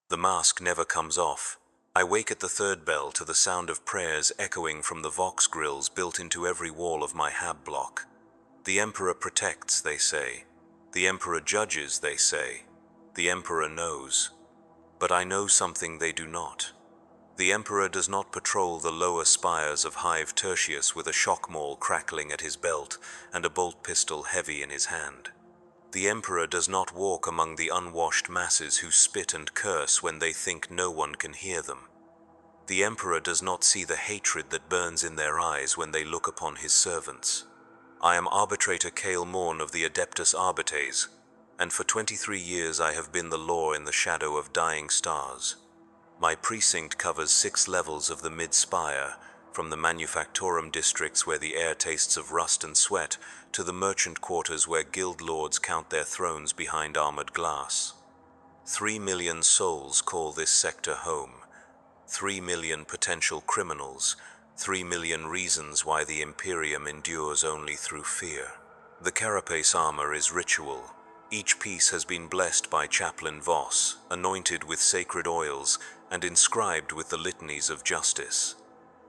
The mask never comes off. I wake at the third bell to the sound of prayers echoing from the vox grills built into every wall of my hab block. The Emperor protects, they say. The Emperor judges, they say. The Emperor knows. But I know something they do not. The Emperor does not patrol the lower spires of Hive Tertius with a shock maul crackling at his belt and a bolt pistol heavy in his hand. The Emperor does not walk among the unwashed masses who spit and curse when they think no one can hear them. The Emperor does not see the hatred that burns in their eyes when they look upon his servants. I am Arbitrator Cale Morn of the Adeptus Arbites, and for 23 years I have been the law in the shadow of dying stars. My precinct covers 6 levels of the mid-spire, from the manufactorum districts where the air tastes of rust and sweat, to the merchant quarters where guild lords count their thrones behind armored glass. 3 million souls call this sector home. 3 million potential criminals. 3 million reasons why the Imperium endures only through fear. The carapace armor is ritual. Each piece has been blessed by Chaplain Voss, anointed with sacred oils, and inscribed with the litanies of justice.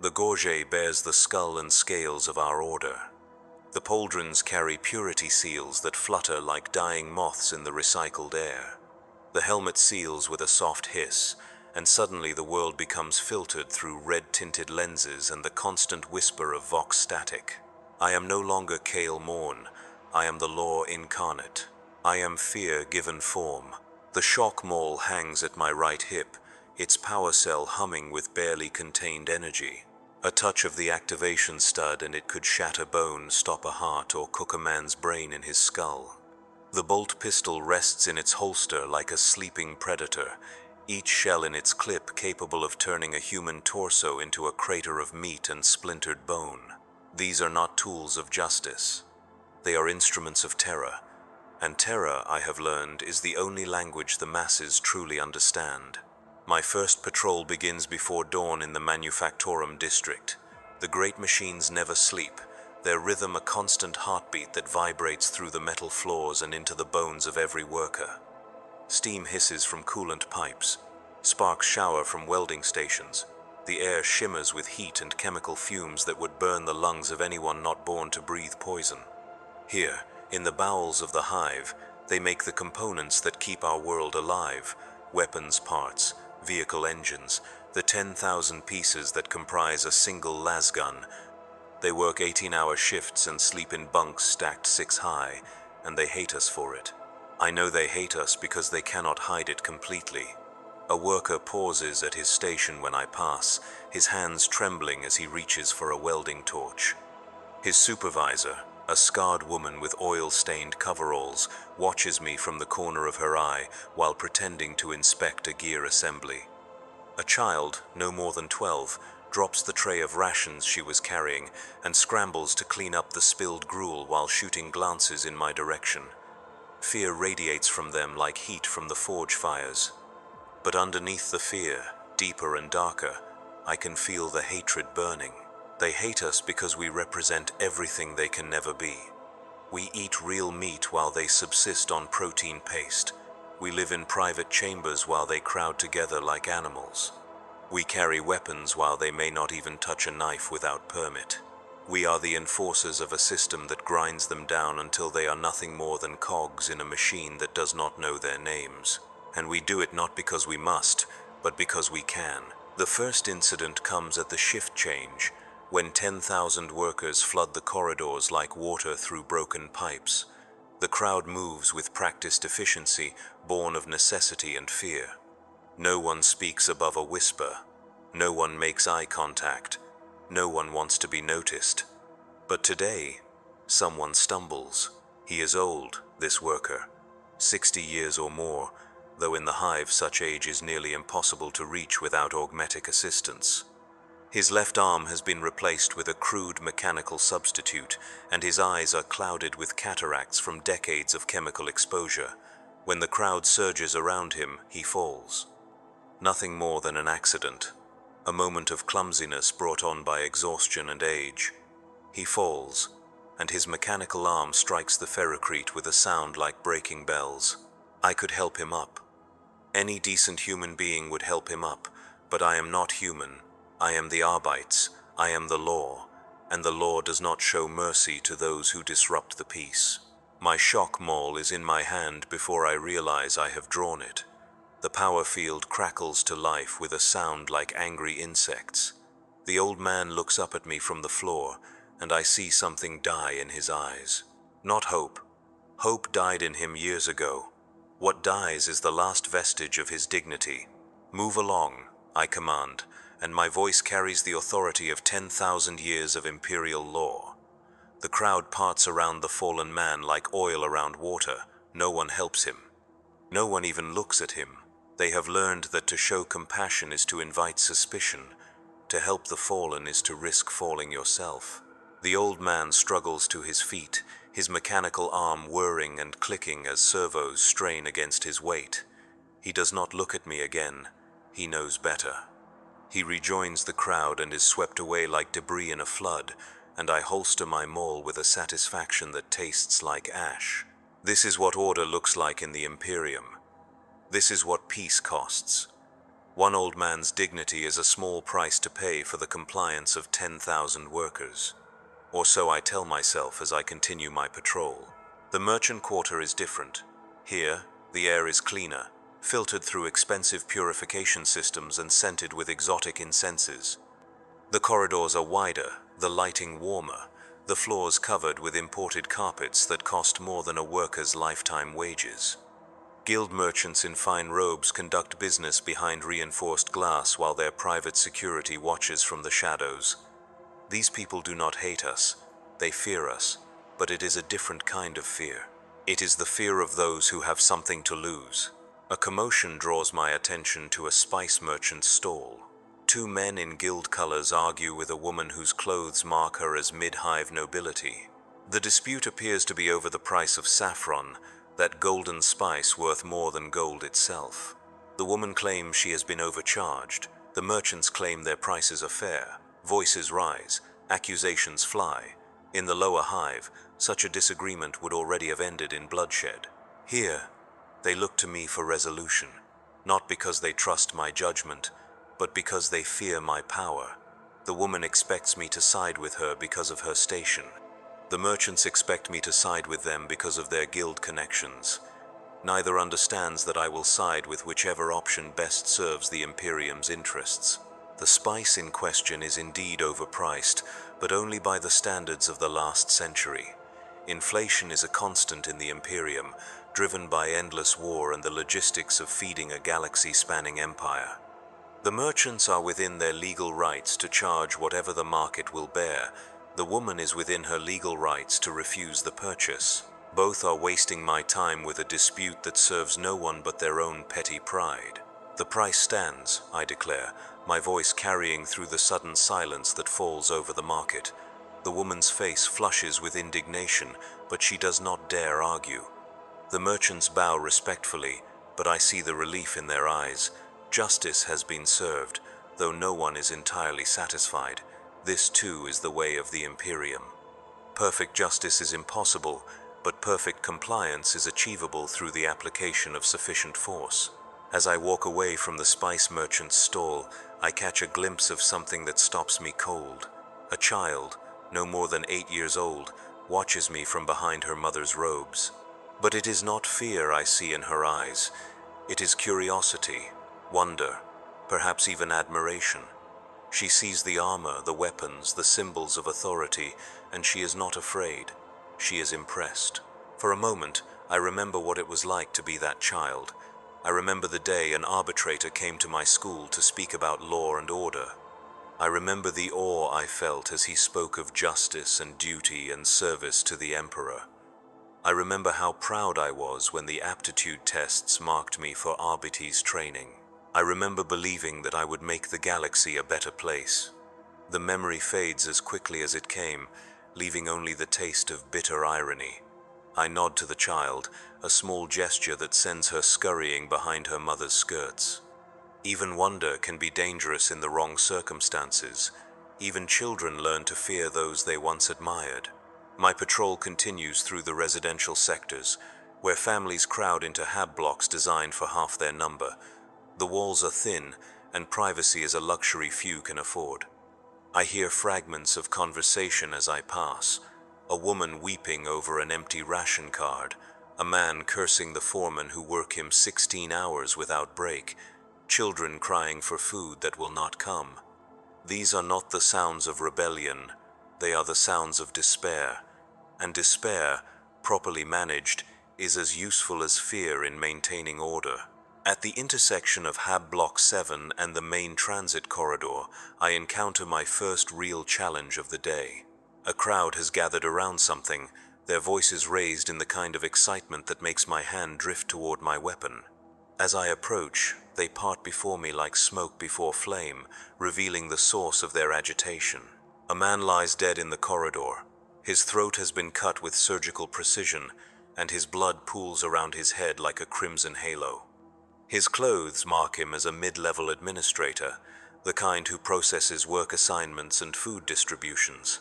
The gorget bears the skull and scales of our order. The pauldrons carry purity seals that flutter like dying moths in the recycled air. The helmet seals with a soft hiss, and suddenly the world becomes filtered through red-tinted lenses and the constant whisper of vox static. I am no longer Cale Morn. I am the law incarnate. I am fear given form. The shock maul hangs at my right hip, its power cell humming with barely contained energy. A touch of the activation stud and it could shatter bone, stop a heart, or cook a man's brain in his skull. The bolt pistol rests in its holster like a sleeping predator, each shell in its clip capable of turning a human torso into a crater of meat and splintered bone. These are not tools of justice. They are instruments of terror. And terror, I have learned, is the only language the masses truly understand. My first patrol begins before dawn in the Manufactorum district. The great machines never sleep, their rhythm a constant heartbeat that vibrates through the metal floors and into the bones of every worker. Steam hisses from coolant pipes. Sparks shower from welding stations. The air shimmers with heat and chemical fumes that would burn the lungs of anyone not born to breathe poison. Here, in the bowels of the hive, they make the components that keep our world alive: weapons parts, vehicle engines, the 10,000 pieces that comprise a single lasgun. They work 18-hour shifts and sleep in bunks stacked 6 high, and they hate us for it. I know they hate us because they cannot hide it completely. A worker pauses at his station when I pass, his hands trembling as he reaches for a welding torch. His supervisor, a scarred woman with oil-stained coveralls, watches me from the corner of her eye while pretending to inspect a gear assembly. A child, no more than 12, drops the tray of rations she was carrying and scrambles to clean up the spilled gruel while shooting glances in my direction. Fear radiates from them like heat from the forge fires. But underneath the fear, deeper and darker, I can feel the hatred burning. They hate us because we represent everything they can never be. We eat real meat while they subsist on protein paste. We live in private chambers while they crowd together like animals. We carry weapons while they may not even touch a knife without permit. We are the enforcers of a system that grinds them down until they are nothing more than cogs in a machine that does not know their names. And we do it not because we must, but because we can. The first incident comes at the shift change, when 10,000 workers flood the corridors like water through broken pipes. The crowd moves with practiced efficiency, born of necessity and fear. No one speaks above a whisper. No one makes eye contact. No one wants to be noticed. But today, someone stumbles. He is old, this worker, 60 years or more, though in the hive such age is nearly impossible to reach without augmetic assistance. His left arm has been replaced with a crude mechanical substitute, and his eyes are clouded with cataracts from decades of chemical exposure. When the crowd surges around him, he falls. Nothing more than an accident, a moment of clumsiness brought on by exhaustion and age. He falls, and his mechanical arm strikes the ferrocrete with a sound like breaking bells. I could help him up. Any decent human being would help him up, but I am not human. I am the Arbites, I am the law, and the law does not show mercy to those who disrupt the peace. My shock maul is in my hand before I realize I have drawn it. The power field crackles to life with a sound like angry insects. The old man looks up at me from the floor, and I see something die in his eyes. Not hope. Hope died in him years ago. What dies is the last vestige of his dignity. Move along, I command, and my voice carries the authority of 10,000 years of Imperial law. The crowd parts around the fallen man like oil around water. No one helps him. No one even looks at him. They have learned that to show compassion is to invite suspicion. To help the fallen is to risk falling yourself. The old man struggles to his feet, his mechanical arm whirring and clicking as servos strain against his weight. He does not look at me again. He knows better. He rejoins the crowd and is swept away like debris in a flood, and I holster my maul with a satisfaction that tastes like ash. This is what order looks like in the Imperium. This is what peace costs. One old man's dignity is a small price to pay for the compliance of 10,000 workers. Or so I tell myself as I continue my patrol. The merchant quarter is different. Here, the air is cleaner, filtered through expensive purification systems and scented with exotic incenses. The corridors are wider, the lighting warmer, the floors covered with imported carpets that cost more than a worker's lifetime wages. Guild merchants in fine robes conduct business behind reinforced glass while their private security watches from the shadows. These people do not hate us, they fear us, but it is a different kind of fear. It is the fear of those who have something to lose. A commotion draws my attention to a spice merchant's stall. Two men in guild colors argue with a woman whose clothes mark her as mid-hive nobility. The dispute appears to be over the price of saffron, that golden spice worth more than gold itself. The woman claims she has been overcharged. The merchants claim their prices are fair. Voices rise, accusations fly. In the lower hive, such a disagreement would already have ended in bloodshed. Here, they look to me for resolution, not because they trust my judgment, but because they fear my power. The woman expects me to side with her because of her station. The merchants expect me to side with them because of their guild connections. Neither understands that I will side with whichever option best serves the Imperium's interests. The spice in question is indeed overpriced, but only by the standards of the last century. Inflation is a constant in the Imperium, driven by endless war and the logistics of feeding a galaxy-spanning empire. The merchants are within their legal rights to charge whatever the market will bear. The woman is within her legal rights to refuse the purchase. Both are wasting my time with a dispute that serves no one but their own petty pride. The price stands, I declare, my voice carrying through the sudden silence that falls over the market. The woman's face flushes with indignation, but she does not dare argue. The merchants bow respectfully, but I see the relief in their eyes. Justice has been served, though no one is entirely satisfied. This too is the way of the Imperium. Perfect justice is impossible, but perfect compliance is achievable through the application of sufficient force. As I walk away from the spice merchant's stall, I catch a glimpse of something that stops me cold. A child, no more than 8 years old, watches me from behind her mother's robes. But it is not fear I see in her eyes. It is curiosity, wonder, perhaps even admiration. She sees the armor, the weapons, the symbols of authority, and she is not afraid. She is impressed. For a moment, I remember what it was like to be that child. I remember the day an arbitrator came to my school to speak about law and order. I remember the awe I felt as he spoke of justice and duty and service to the Emperor. I remember how proud I was when the aptitude tests marked me for Arbites training. I remember believing that I would make the galaxy a better place. The memory fades as quickly as it came, leaving only the taste of bitter irony. I nod to the child, a small gesture that sends her scurrying behind her mother's skirts. Even wonder can be dangerous in the wrong circumstances. Even children learn to fear those they once admired. My patrol continues through the residential sectors. where families crowd into hab blocks designed for half their number. The walls are thin, and privacy is a luxury few can afford. I hear fragments of conversation as I pass, a woman weeping over an empty ration card, a man cursing the foreman who work him 16 hours without break, children crying for food that will not come. These are not the sounds of rebellion, they are the sounds of despair, and despair, properly managed, is as useful as fear in maintaining order. At the intersection of Hab Block 7 and the main transit corridor, I encounter my first real challenge of the day. A crowd has gathered around something, their voices raised in the kind of excitement that makes my hand drift toward my weapon. As I approach, they part before me like smoke before flame, revealing the source of their agitation. A man lies dead in the corridor. His throat has been cut with surgical precision, and his blood pools around his head like a crimson halo. His clothes mark him as a mid-level administrator, the kind who processes work assignments and food distributions,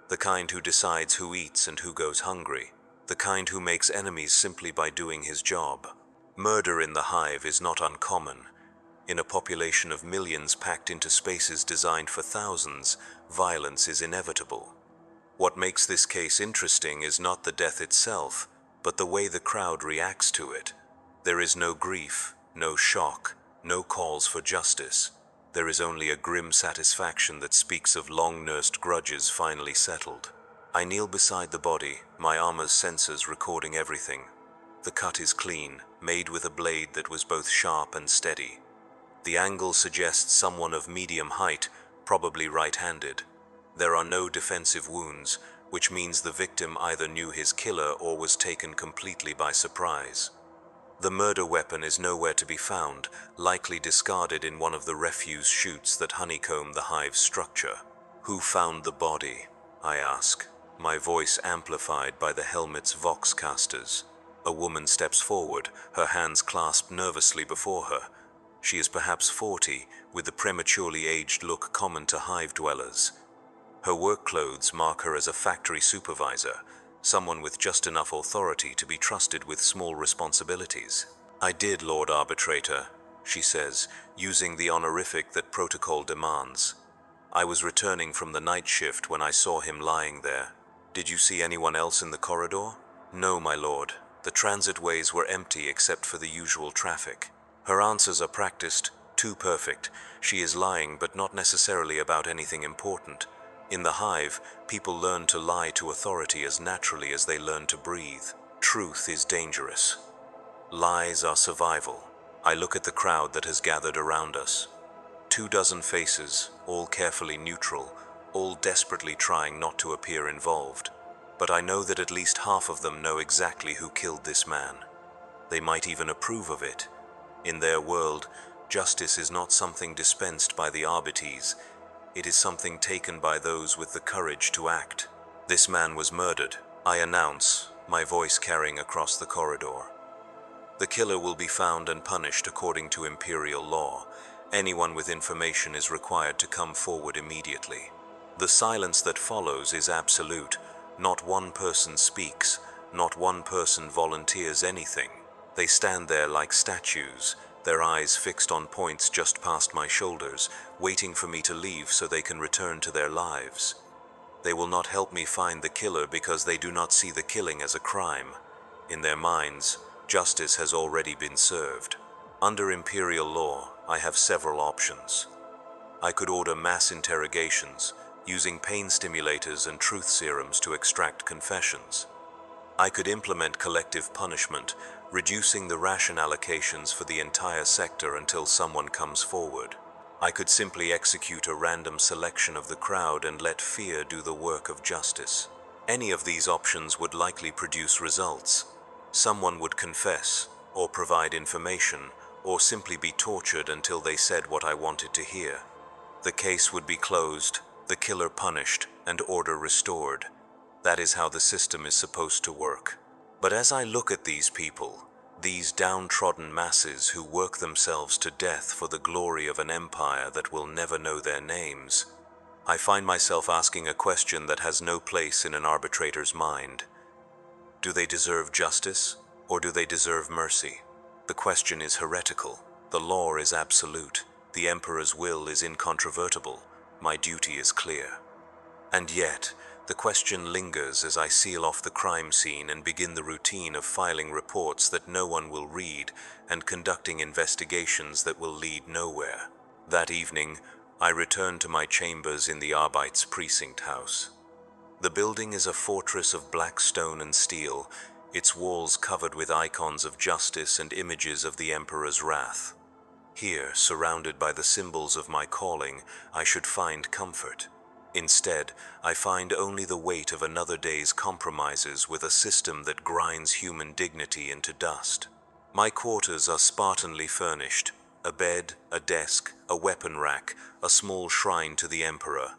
the kind who decides who eats and who goes hungry, the kind who makes enemies simply by doing his job. Murder in the hive is not uncommon. In a population of millions packed into spaces designed for thousands, violence is inevitable. What makes this case interesting is not the death itself, but the way the crowd reacts to it. There is no grief, no shock, no calls for justice. There is only a grim satisfaction that speaks of long-nursed grudges finally settled. I kneel beside the body, my armor's sensors recording everything. The cut is clean, made with a blade that was both sharp and steady. The angle suggests someone of medium height, probably right-handed. There are no defensive wounds, which means the victim either knew his killer or was taken completely by surprise. The murder weapon is nowhere to be found, likely discarded in one of the refuse chutes that honeycomb the hive's structure. Who found the body? I ask, my voice amplified by the helmet's voxcasters. A woman steps forward, her hands clasped nervously before her. She is perhaps 40, with the prematurely aged look common to hive dwellers. Her work clothes mark her as a factory supervisor, someone with just enough authority to be trusted with small responsibilities. "I did, Lord Arbitrator," she says, using the honorific that protocol demands. "I was returning from the night shift when I saw him lying there. Did you see anyone else in the corridor?" "No, my lord. The transit ways were empty except for the usual traffic." Her answers are practiced, too perfect. She is lying, but not necessarily about anything important. In the hive, people learn to lie to authority as naturally as they learn to breathe. Truth is dangerous. Lies are survival. I look at the crowd that has gathered around us. 24 faces, all carefully neutral, all desperately trying not to appear involved. But I know that at least half of them know exactly who killed this man. They might even approve of it. In their world, justice is not something dispensed by the Arbites. It is something taken by those with the courage to act. "This man was murdered," I announce, my voice carrying across the corridor. "The killer will be found and punished according to Imperial law. Anyone with information is required to come forward immediately." The silence that follows is absolute. Not one person speaks, not one person volunteers anything. They stand there like statues, their eyes fixed on points just past my shoulders, waiting for me to leave so they can return to their lives. They will not help me find the killer because they do not see the killing as a crime. In their minds, justice has already been served. Under Imperial law, I have several options. I could order mass interrogations, using pain stimulators and truth serums to extract confessions. I could implement collective punishment, reducing the ration allocations for the entire sector until someone comes forward. I could simply execute a random selection of the crowd and let fear do the work of justice. Any of these options would likely produce results. Someone would confess, or provide information, or simply be tortured until they said what I wanted to hear. The case would be closed, the killer punished, and order restored. That is how the system is supposed to work. But as I look at these people, these downtrodden masses who work themselves to death for the glory of an empire that will never know their names, I find myself asking a question that has no place in an arbitrator's mind. Do they deserve justice? Or do they deserve mercy? The question is heretical. The law is absolute. The Emperor's will is incontrovertible. My duty is clear. And yet, the question lingers as I seal off the crime scene and begin the routine of filing reports that no one will read and conducting investigations that will lead nowhere. That evening, I return to my chambers in the Arbites precinct house. The building is a fortress of black stone and steel, its walls covered with icons of justice and images of the Emperor's wrath. Here, surrounded by the symbols of my calling, I should find comfort. Instead, I find only the weight of another day's compromises with a system that grinds human dignity into dust. My quarters are spartanly furnished: a bed, a desk, a weapon rack, a small shrine to the Emperor.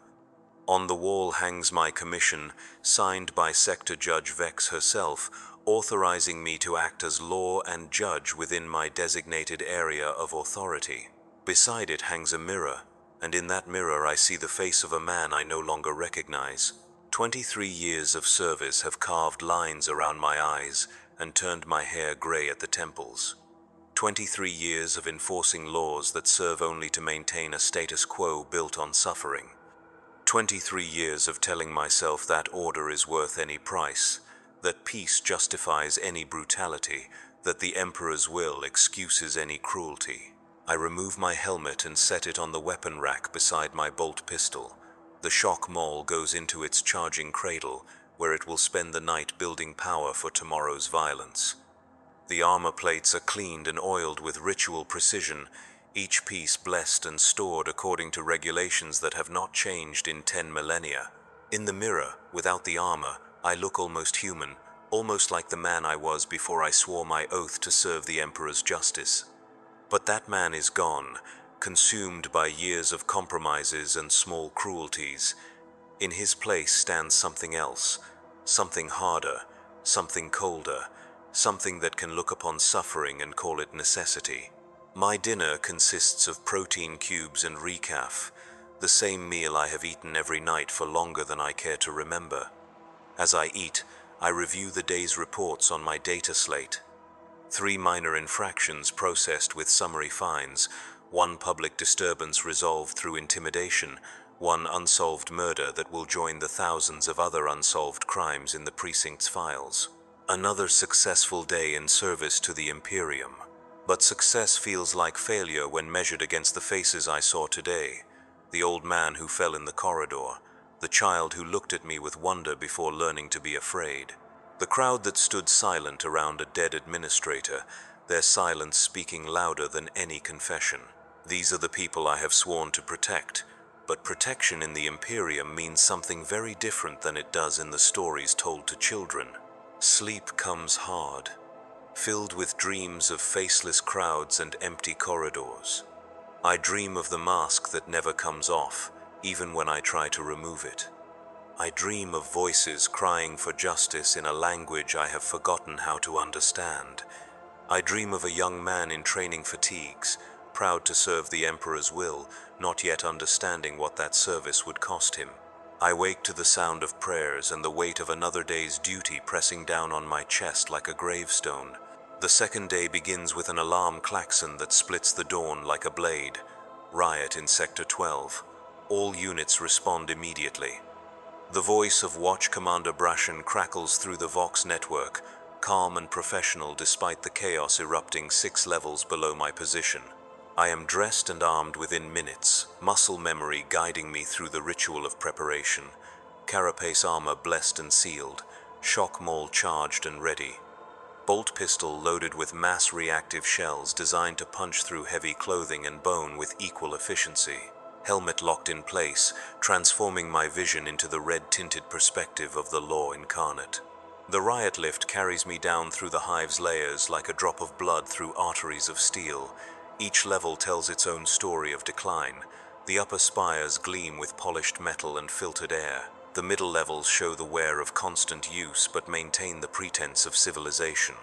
On the wall hangs my commission, signed by Sector Judge Vex herself, authorizing me to act as law and judge within my designated area of authority. Beside it hangs a mirror, and in that mirror I see the face of a man I no longer recognize. 23 years of service have carved lines around my eyes and turned my hair gray at the temples. 23 years of enforcing laws that serve only to maintain a status quo built on suffering. 23 years of telling myself that order is worth any price, that peace justifies any brutality, that the Emperor's will excuses any cruelty. I remove my helmet and set it on the weapon rack beside my bolt pistol. The shock maul goes into its charging cradle, where it will spend the night building power for tomorrow's violence. The armor plates are cleaned and oiled with ritual precision, each piece blessed and stored according to regulations that have not changed in 10 millennia. In the mirror, without the armor, I look almost human, almost like the man I was before I swore my oath to serve the Emperor's justice. But that man is gone, consumed by years of compromises and small cruelties. In his place stands something else, something harder, something colder, something that can look upon suffering and call it necessity. My dinner consists of protein cubes and recaf, the same meal I have eaten every night for longer than I care to remember. As I eat, I review the day's reports on my data slate. 3 minor infractions processed with summary fines, 1 public disturbance resolved through intimidation, 1 unsolved murder that will join the thousands of other unsolved crimes in the precinct's files. Another successful day in service to the Imperium. But success feels like failure when measured against the faces I saw today. The old man who fell in the corridor, the child who looked at me with wonder before learning to be afraid. The crowd that stood silent around a dead administrator, their silence speaking louder than any confession. These are the people I have sworn to protect, but protection in the Imperium means something very different than it does in the stories told to children. Sleep comes hard, filled with dreams of faceless crowds and empty corridors. I dream of the mask that never comes off, even when I try to remove it. I dream of voices crying for justice in a language I have forgotten how to understand. I dream of a young man in training fatigues, proud to serve the Emperor's will, not yet understanding what that service would cost him. I wake to the sound of prayers and the weight of another day's duty pressing down on my chest like a gravestone. The second day begins with an alarm klaxon that splits the dawn like a blade. Riot in Sector 12. All units respond immediately. The voice of Watch Commander Brashen crackles through the Vox network, calm and professional despite the chaos erupting 6 levels below my position. I am dressed and armed within minutes, muscle memory guiding me through the ritual of preparation. Carapace armor blessed and sealed, shock maul charged and ready. Bolt pistol loaded with mass reactive shells designed to punch through heavy clothing and bone with equal efficiency. Helmet locked in place, transforming my vision into the red-tinted perspective of the law incarnate. The riot lift carries me down through the hive's layers like a drop of blood through arteries of steel. Each level tells its own story of decline. The upper spires gleam with polished metal and filtered air. The middle levels show the wear of constant use but maintain the pretense of civilization.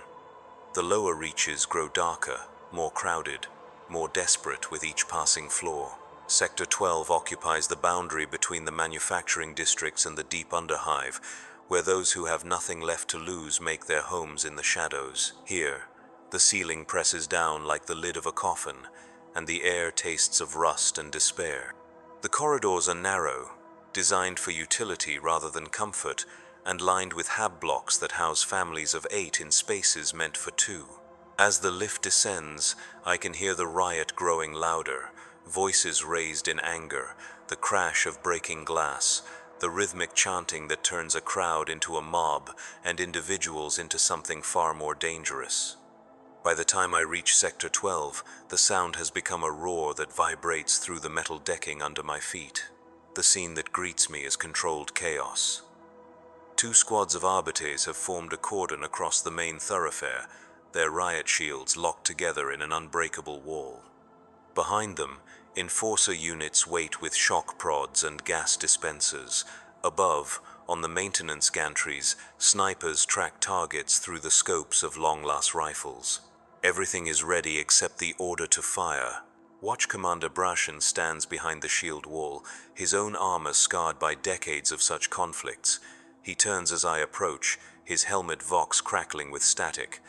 The lower reaches grow darker, more crowded, more desperate with each passing floor. Sector 12 occupies the boundary between the manufacturing districts and the deep underhive, where those who have nothing left to lose make their homes in the shadows. Here, the ceiling presses down like the lid of a coffin, and the air tastes of rust and despair. The corridors are narrow, designed for utility rather than comfort, and lined with hab blocks that house families of 8 in spaces meant for 2. As the lift descends, I can hear the riot growing louder, voices raised in anger, the crash of breaking glass, the rhythmic chanting that turns a crowd into a mob and individuals into something far more dangerous. By the time I reach Sector 12, the sound has become a roar that vibrates through the metal decking under my feet. The scene that greets me is controlled chaos. 2 squads of Arbitrators have formed a cordon across the main thoroughfare, their riot shields locked together in an unbreakable wall. Behind them, enforcer units wait with shock prods and gas dispensers. Above, on the maintenance gantries, snipers track targets through the scopes of long-last rifles. Everything is ready except the order to fire. Watch Commander Brashen stands behind the shield wall, his own armor scarred by decades of such conflicts. He turns as I approach, his helmet vox crackling with static.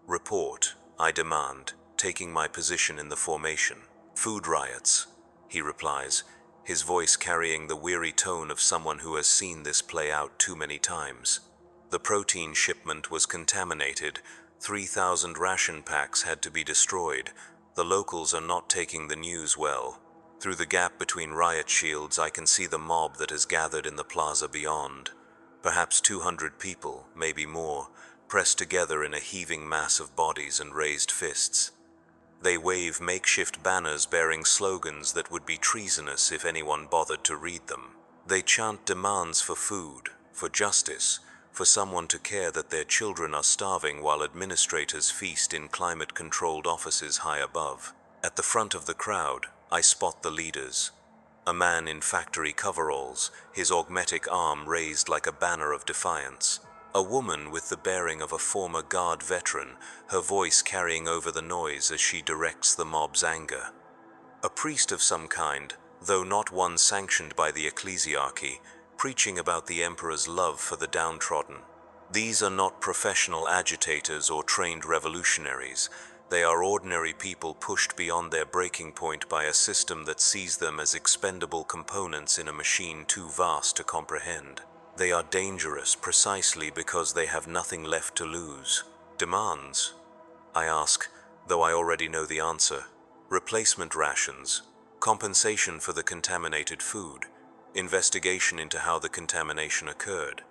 "Report," I demand, taking my position in the formation. "Food riots," he replies, his voice carrying the weary tone of someone who has seen this play out too many times. The protein shipment was contaminated. 3,000 ration packs had to be destroyed. The locals are not taking the news well. Through the gap between riot shields, I can see the mob that has gathered in the plaza beyond. Perhaps 200 people, maybe more, pressed together in a heaving mass of bodies and raised fists. They wave makeshift banners bearing slogans that would be treasonous if anyone bothered to read them. They chant demands for food, for justice, for someone to care that their children are starving while administrators feast in climate-controlled offices high above. At the front of the crowd, I spot the leaders. A man in factory coveralls, his augmetic arm raised like a banner of defiance. A woman with the bearing of a former Guard veteran, her voice carrying over the noise as she directs the mob's anger. A priest of some kind, though not one sanctioned by the ecclesiarchy, preaching about the Emperor's love for the downtrodden. These are not professional agitators or trained revolutionaries. They are ordinary people pushed beyond their breaking point by a system that sees them as expendable components in a machine too vast to comprehend. They are dangerous precisely because they have nothing left to lose. Demands? I ask, though I already know the answer. Replacement rations, compensation for the contaminated food, investigation into how the contamination occurred.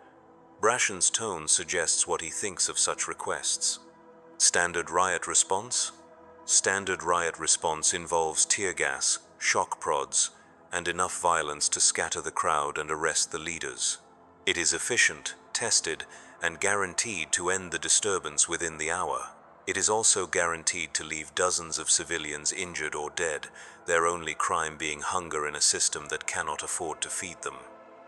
Brashen's tone suggests what he thinks of such requests. Standard riot response? Standard riot response involves tear gas, shock prods, and enough violence to scatter the crowd and arrest the leaders. It is efficient, tested, and guaranteed to end the disturbance within the hour. It is also guaranteed to leave dozens of civilians injured or dead, their only crime being hunger in a system that cannot afford to feed them.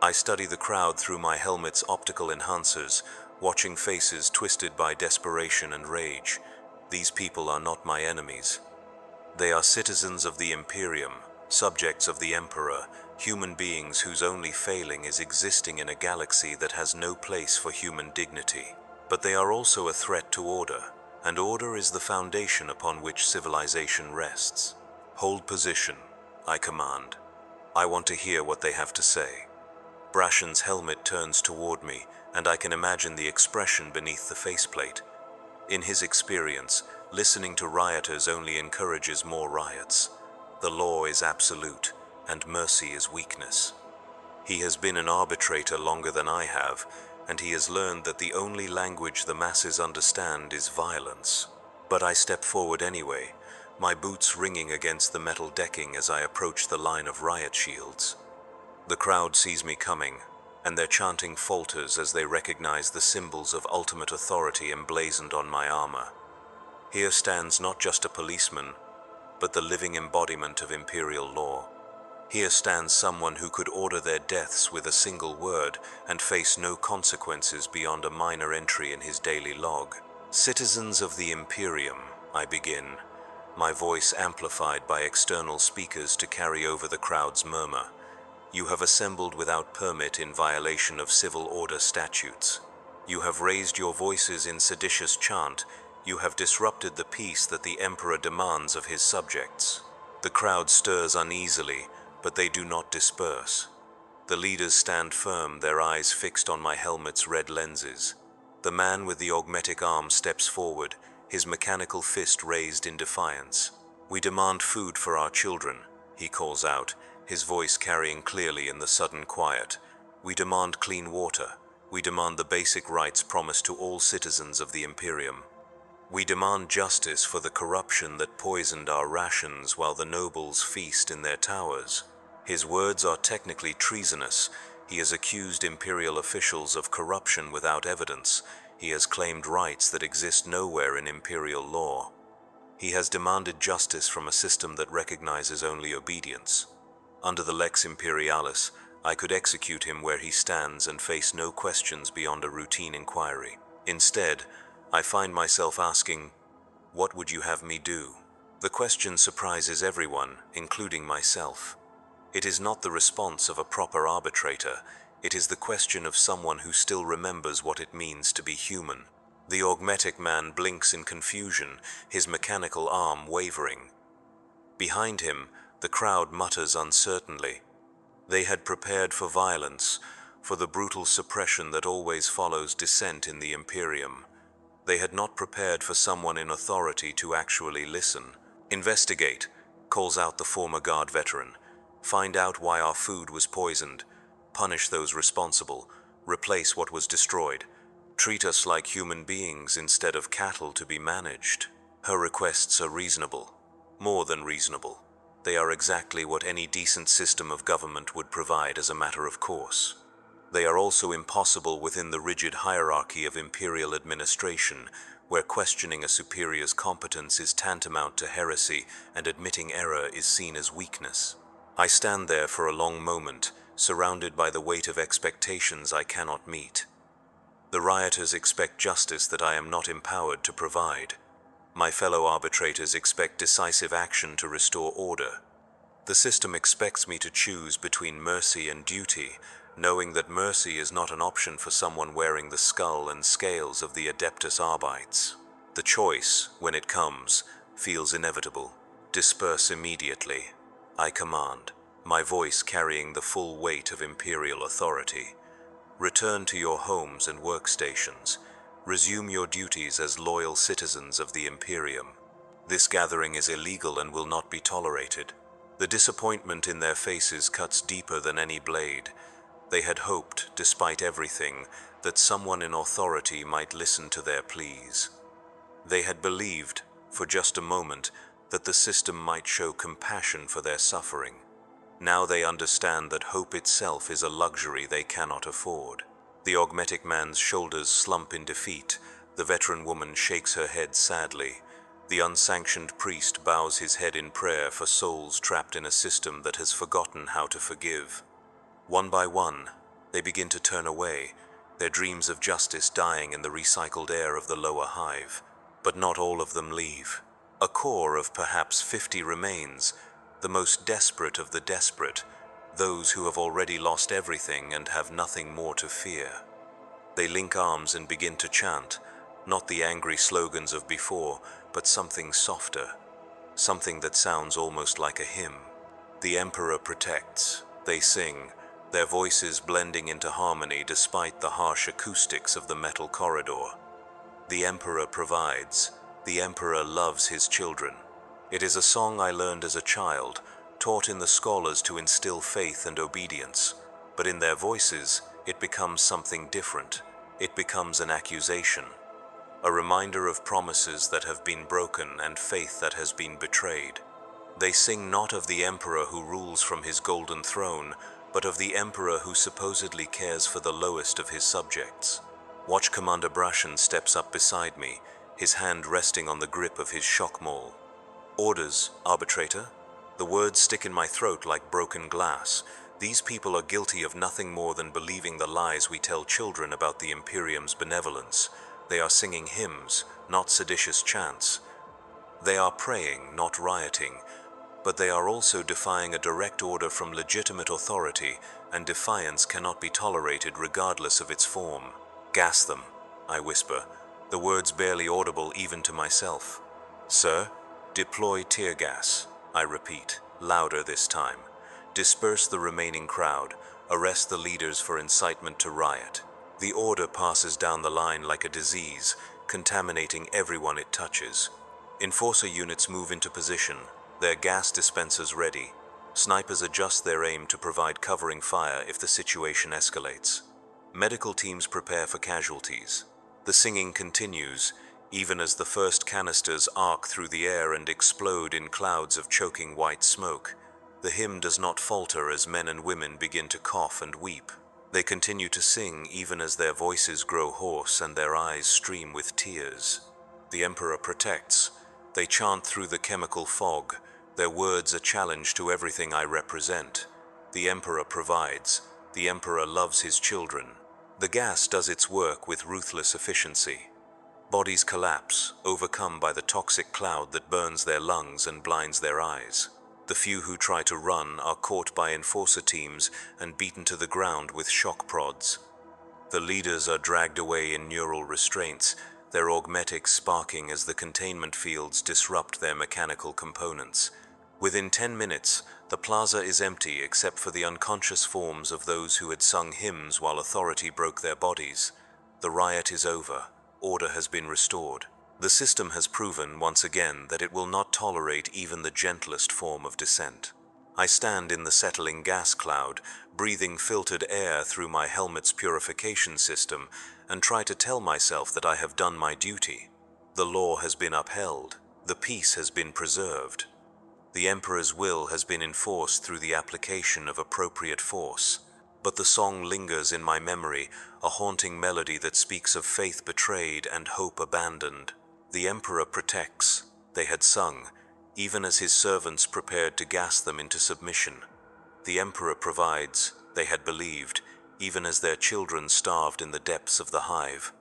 I study the crowd through my helmet's optical enhancers, watching faces twisted by desperation and rage. These people are not my enemies. They are citizens of the Imperium, subjects of the Emperor, human beings whose only failing is existing in a galaxy that has no place for human dignity. But they are also a threat to order, and order is the foundation upon which civilization rests. Hold position, I command. I want to hear what they have to say. Brashen's helmet turns toward me, and I can imagine the expression beneath the faceplate. In his experience, listening to rioters only encourages more riots. The law is absolute, and mercy is weakness. He has been an arbitrator longer than I have, and he has learned that the only language the masses understand is violence. But I step forward anyway, my boots ringing against the metal decking as I approach the line of riot shields. The crowd sees me coming, and their chanting falters as they recognize the symbols of ultimate authority emblazoned on my armor. Here stands not just a policeman, but the living embodiment of Imperial law. Here stands someone who could order their deaths with a single word and face no consequences beyond a minor entry in his daily log. Citizens of the Imperium, I begin, my voice amplified by external speakers to carry over the crowd's murmur. You have assembled without permit in violation of civil order statutes. You have raised your voices in seditious chant. You have disrupted the peace that the Emperor demands of his subjects. The crowd stirs uneasily, but they do not disperse. The leaders stand firm, their eyes fixed on my helmet's red lenses. The man with the augmetic arm steps forward, his mechanical fist raised in defiance. "We demand food for our children," he calls out, his voice carrying clearly in the sudden quiet. "We demand clean water. We demand the basic rights promised to all citizens of the Imperium. We demand justice for the corruption that poisoned our rations while the nobles feast in their towers." His words are technically treasonous. He has accused Imperial officials of corruption without evidence. He has claimed rights that exist nowhere in Imperial law. He has demanded justice from a system that recognizes only obedience. Under the Lex Imperialis, I could execute him where he stands and face no questions beyond a routine inquiry. Instead, I find myself asking, "What would you have me do?" The question surprises everyone, including myself. It is not the response of a proper arbitrator. It is the question of someone who still remembers what it means to be human. The augmetic man blinks in confusion, his mechanical arm wavering. Behind him, the crowd mutters uncertainly. They had prepared for violence, for the brutal suppression that always follows dissent in the Imperium. They had not prepared for someone in authority to actually listen. "Investigate," calls out the former guard veteran. "Find out why our food was poisoned. Punish those responsible. Replace what was destroyed. Treat us like human beings instead of cattle to be managed." Her requests are reasonable. More than reasonable. They are exactly what any decent system of government would provide as a matter of course. They are also impossible within the rigid hierarchy of Imperial administration, where questioning a superior's competence is tantamount to heresy and admitting error is seen as weakness. I stand there for a long moment, surrounded by the weight of expectations I cannot meet. The rioters expect justice that I am not empowered to provide. My fellow arbitrators expect decisive action to restore order. The system expects me to choose between mercy and duty, knowing that mercy is not an option for someone wearing the skull and scales of the Adeptus Arbites. The choice, when it comes, feels inevitable. Disperse immediately. I command, my voice carrying the full weight of Imperial authority. Return to your homes and workstations. Resume your duties as loyal citizens of the Imperium. This gathering is illegal and will not be tolerated. The disappointment in their faces cuts deeper than any blade. They had hoped, despite everything, that someone in authority might listen to their pleas. They had believed, for just a moment, that the system might show compassion for their suffering. Now they understand that hope itself is a luxury they cannot afford. The augmetic man's shoulders slump in defeat. The veteran woman shakes her head sadly. The unsanctioned priest bows his head in prayer for souls trapped in a system that has forgotten how to forgive. One by one, they begin to turn away, their dreams of justice dying in the recycled air of the lower hive. But not all of them leave. A core of perhaps 50 remains, the most desperate of the desperate, those who have already lost everything and have nothing more to fear. They link arms and begin to chant, not the angry slogans of before, but something softer, something that sounds almost like a hymn. "The Emperor protects," they sing, their voices blending into harmony despite the harsh acoustics of the metal corridor. "The Emperor provides. The Emperor loves his children." It is a song I learned as a child, taught in the scholars to instill faith and obedience. But in their voices, it becomes something different. It becomes an accusation. A reminder of promises that have been broken and faith that has been betrayed. They sing not of the Emperor who rules from his golden throne, but of the Emperor who supposedly cares for the lowest of his subjects. Watch Commander Brashen steps up beside me, his hand resting on the grip of his shock maul. "Orders, arbitrator?" The words stick in my throat like broken glass. These people are guilty of nothing more than believing the lies we tell children about the Imperium's benevolence. They are singing hymns, not seditious chants. They are praying, not rioting. but they are also defying a direct order from legitimate authority, and defiance cannot be tolerated regardless of its form. "Gas them," I whisper, the words barely audible even to myself. "Sir, deploy tear gas," I repeat, louder this time. "Disperse the remaining crowd, arrest the leaders for incitement to riot." The order passes down the line like a disease, contaminating everyone it touches. Enforcer units move into position, their gas dispensers ready. Snipers adjust their aim to provide covering fire if the situation escalates. Medical teams prepare for casualties. The singing continues, even as the first canisters arc through the air and explode in clouds of choking white smoke. The hymn does not falter as men and women begin to cough and weep. They continue to sing even as their voices grow hoarse and their eyes stream with tears. The Emperor protects. They chant through the chemical fog, their words a challenge to everything I represent. The Emperor provides. The Emperor loves his children. The gas does its work with ruthless efficiency. Bodies collapse, overcome by the toxic cloud that burns their lungs and blinds their eyes. The few who try to run are caught by enforcer teams and beaten to the ground with shock prods. The leaders are dragged away in neural restraints, their augmetics sparking as the containment fields disrupt their mechanical components. Within 10 minutes, the plaza is empty except for the unconscious forms of those who had sung hymns while authority broke their bodies. The riot is over. Order has been restored. The system has proven once again that it will not tolerate even the gentlest form of dissent. I stand in the settling gas cloud, breathing filtered air through my helmet's purification system, and try to tell myself that I have done my duty. The law has been upheld. The peace has been preserved. The Emperor's will has been enforced through the application of appropriate force. But the song lingers in my memory, a haunting melody that speaks of faith betrayed and hope abandoned. The Emperor protects, they had sung, even as his servants prepared to gas them into submission. The Emperor provides, they had believed, even as their children starved in the depths of the hive.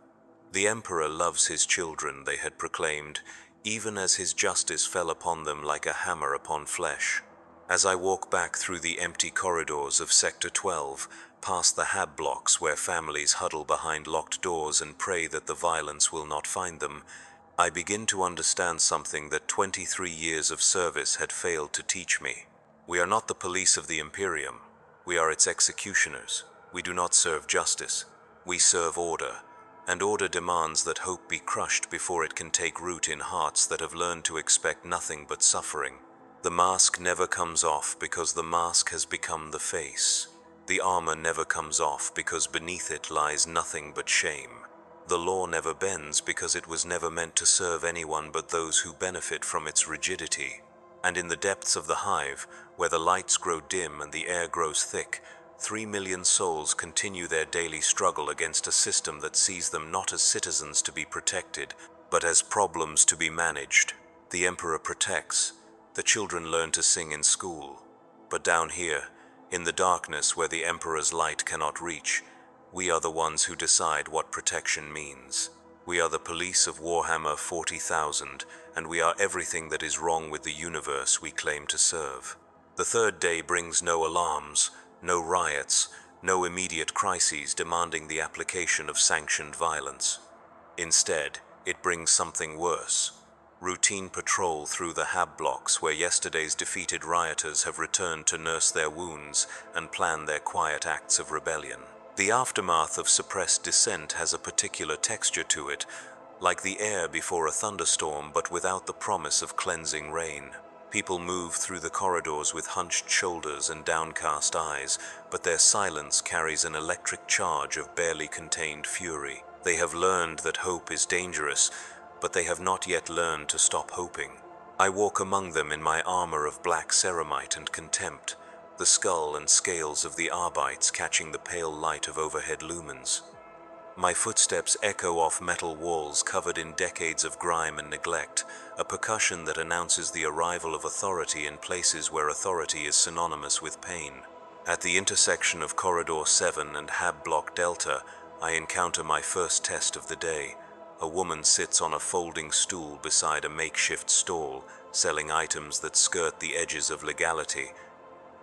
The Emperor loves his children, they had proclaimed, even as his justice fell upon them like a hammer upon flesh. As I walk back through the empty corridors of Sector 12, past the hab blocks where families huddle behind locked doors and pray that the violence will not find them, I begin to understand something that 23 years of service had failed to teach me. We are not the police of the Imperium. We are its executioners. We do not serve justice. We serve order, and order demands that hope be crushed before it can take root in hearts that have learned to expect nothing but suffering. The mask never comes off because the mask has become the face. The armor never comes off because beneath it lies nothing but shame. The law never bends because it was never meant to serve anyone but those who benefit from its rigidity. And in the depths of the hive, where the lights grow dim and the air grows thick, 3 million souls continue their daily struggle against a system that sees them not as citizens to be protected, but as problems to be managed. The Emperor protects. The children learn to sing in school. But down here, in the darkness where the Emperor's light cannot reach, we are the ones who decide what protection means. We are the police of Warhammer 40,000, and we are everything that is wrong with the universe we claim to serve. The third day brings no alarms, no riots, no immediate crises demanding the application of sanctioned violence. Instead, it brings something worse. Routine patrol through the hab blocks where yesterday's defeated rioters have returned to nurse their wounds and plan their quiet acts of rebellion. The aftermath of suppressed dissent has a particular texture to it, like the air before a thunderstorm but without the promise of cleansing rain. People move through the corridors with hunched shoulders and downcast eyes, but their silence carries an electric charge of barely contained fury. They have learned that hope is dangerous, but they have not yet learned to stop hoping. I walk among them in my armor of black ceramite and contempt, the skull and scales of the Arbites catching the pale light of overhead lumens. My footsteps echo off metal walls covered in decades of grime and neglect, a percussion that announces the arrival of authority in places where authority is synonymous with pain. At the intersection of Corridor 7 and Hab Block Delta, I encounter my first test of the day, A woman sits on a folding stool beside a makeshift stall, selling items that skirt the edges of legality.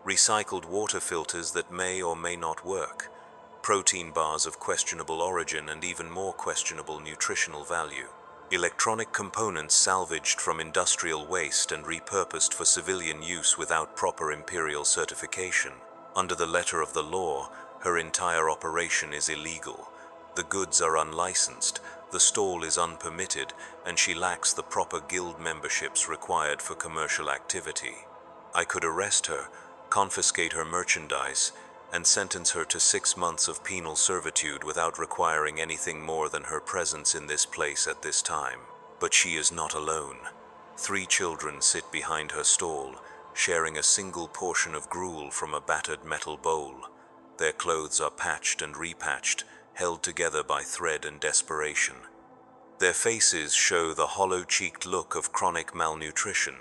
Recycled water filters that may or may not work. Protein bars of questionable origin and even more questionable nutritional value. Electronic components salvaged from industrial waste and repurposed for civilian use without proper Imperial certification. Under the letter of the law, her entire operation is illegal. The goods are unlicensed, the stall is unpermitted, and she lacks the proper guild memberships required for commercial activity. I could arrest her, confiscate her merchandise, and sentence her to 6 months of penal servitude without requiring anything more than her presence in this place at this time. But she is not alone. 3 children sit behind her stall, sharing a single portion of gruel from a battered metal bowl. Their clothes are patched and repatched, held together by thread and desperation. Their faces show the hollow-cheeked look of chronic malnutrition.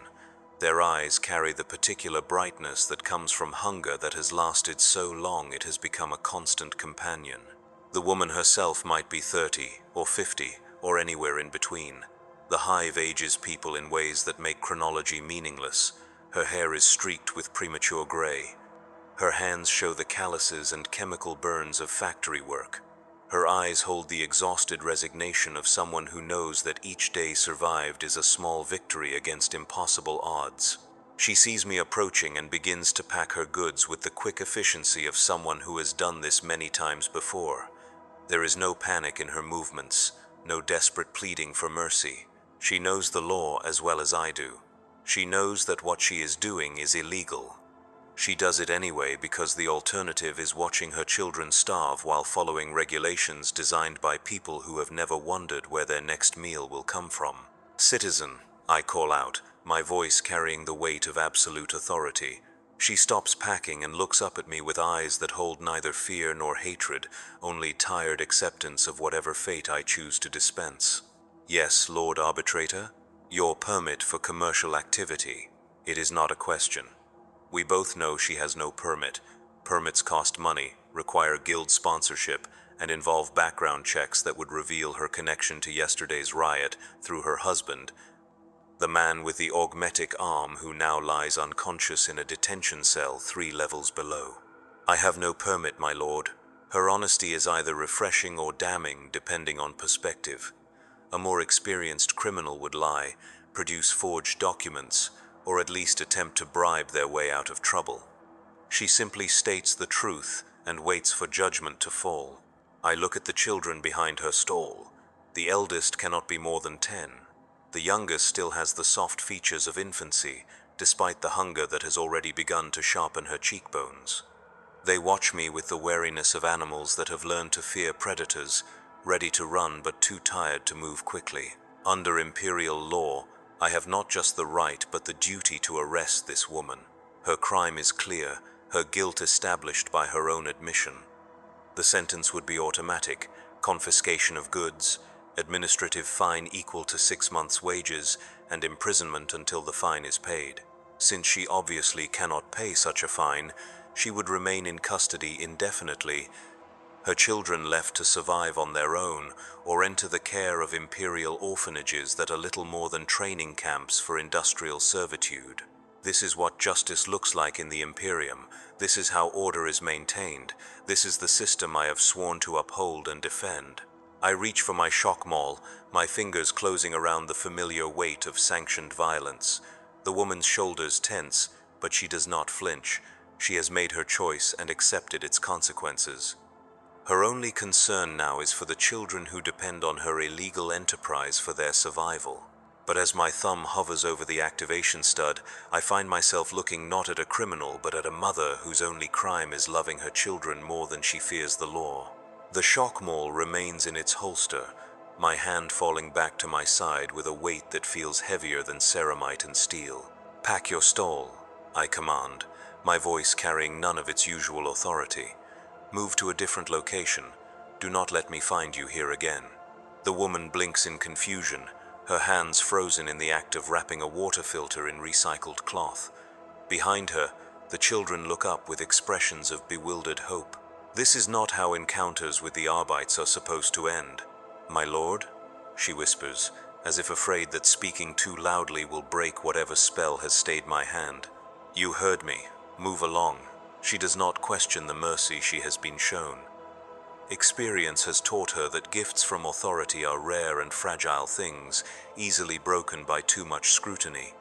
Their eyes carry the particular brightness that comes from hunger that has lasted so long it has become a constant companion. The woman herself might be 30 or 50 or anywhere in between. The hive ages people in ways that make chronology meaningless. Her hair is streaked with premature gray. Her hands show the calluses and chemical burns of factory work. Her eyes hold the exhausted resignation of someone who knows that each day survived is a small victory against impossible odds. She sees me approaching and begins to pack her goods with the quick efficiency of someone who has done this many times before. There is no panic in her movements, no desperate pleading for mercy. She knows the law as well as I do. She knows that what she is doing is illegal. She does it anyway because the alternative is watching her children starve while following regulations designed by people who have never wondered where their next meal will come from. "Citizen," I call out, my voice carrying the weight of absolute authority. She stops packing and looks up at me with eyes that hold neither fear nor hatred, only tired acceptance of whatever fate I choose to dispense. "Yes, Lord Arbitrator, your permit for commercial activity. It is not a question." We both know she has no permit. Permits cost money, require guild sponsorship, and involve background checks that would reveal her connection to yesterday's riot through her husband, the man with the augmetic arm who now lies unconscious in a detention cell 3 levels below. "I have no permit, my lord." Her honesty is either refreshing or damning, depending on perspective. A more experienced criminal would lie, produce forged documents, or at least attempt to bribe their way out of trouble. She simply states the truth and waits for judgment to fall. I look at the children behind her stall. The eldest cannot be more than 10. The youngest still has the soft features of infancy, despite the hunger that has already begun to sharpen her cheekbones. They watch me with the wariness of animals that have learned to fear predators, ready to run but too tired to move quickly. Under Imperial law, I have not just the right but the duty to arrest this woman. Her crime is clear, her guilt established by her own admission. The sentence would be automatic: confiscation of goods, administrative fine equal to 6 months' wages, and imprisonment until the fine is paid. Since she obviously cannot pay such a fine, she would remain in custody indefinitely, her children left to survive on their own or enter the care of Imperial orphanages that are little more than training camps for industrial servitude. This is what justice looks like in the Imperium. This is how order is maintained. This is the system I have sworn to uphold and defend. I reach for my shock maul, my fingers closing around the familiar weight of sanctioned violence. The woman's shoulders tense, but she does not flinch. She has made her choice and accepted its consequences. Her only concern now is for the children who depend on her illegal enterprise for their survival. But as my thumb hovers over the activation stud, I find myself looking not at a criminal but at a mother whose only crime is loving her children more than she fears the law. The shock maul remains in its holster, my hand falling back to my side with a weight that feels heavier than ceramite and steel. "Pack your stall," I command, my voice carrying none of its usual authority. "Move to a different location. Do not let me find you here again." The woman blinks in confusion, her hands frozen in the act of wrapping a water filter in recycled cloth. Behind her, the children look up with expressions of bewildered hope. This is not how encounters with the Arbites are supposed to end. "My lord?" she whispers, as if afraid that speaking too loudly will break whatever spell has stayed my hand. You heard me. Move along. She does not question the mercy she has been shown. Experience has taught her that gifts from authority are rare and fragile things, easily broken by too much scrutiny.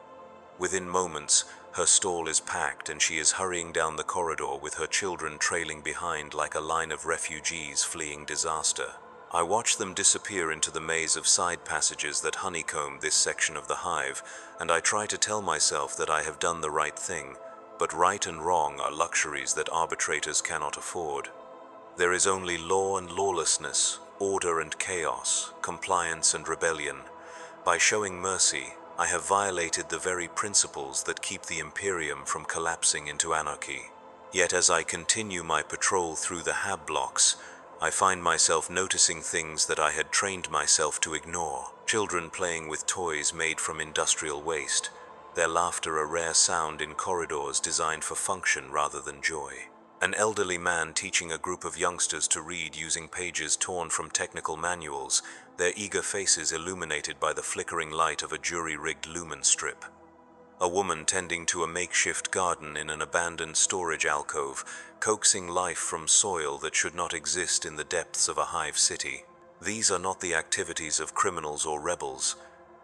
Within moments, her stall is packed and she is hurrying down the corridor with her children trailing behind like a line of refugees fleeing disaster. I watch them disappear into the maze of side passages that honeycomb this section of the hive, and I try to tell myself that I have done the right thing, but right and wrong are luxuries that arbitrators cannot afford. There is only law and lawlessness, order and chaos, compliance and rebellion. By showing mercy, I have violated the very principles that keep the Imperium from collapsing into anarchy. Yet as I continue my patrol through the hab blocks, I find myself noticing things that I had trained myself to ignore. Children playing with toys made from industrial waste, their laughter a rare sound in corridors designed for function rather than joy. An elderly man teaching a group of youngsters to read using pages torn from technical manuals, their eager faces illuminated by the flickering light of a jury-rigged lumen strip. A woman tending to a makeshift garden in an abandoned storage alcove, coaxing life from soil that should not exist in the depths of a hive city. These are not the activities of criminals or rebels.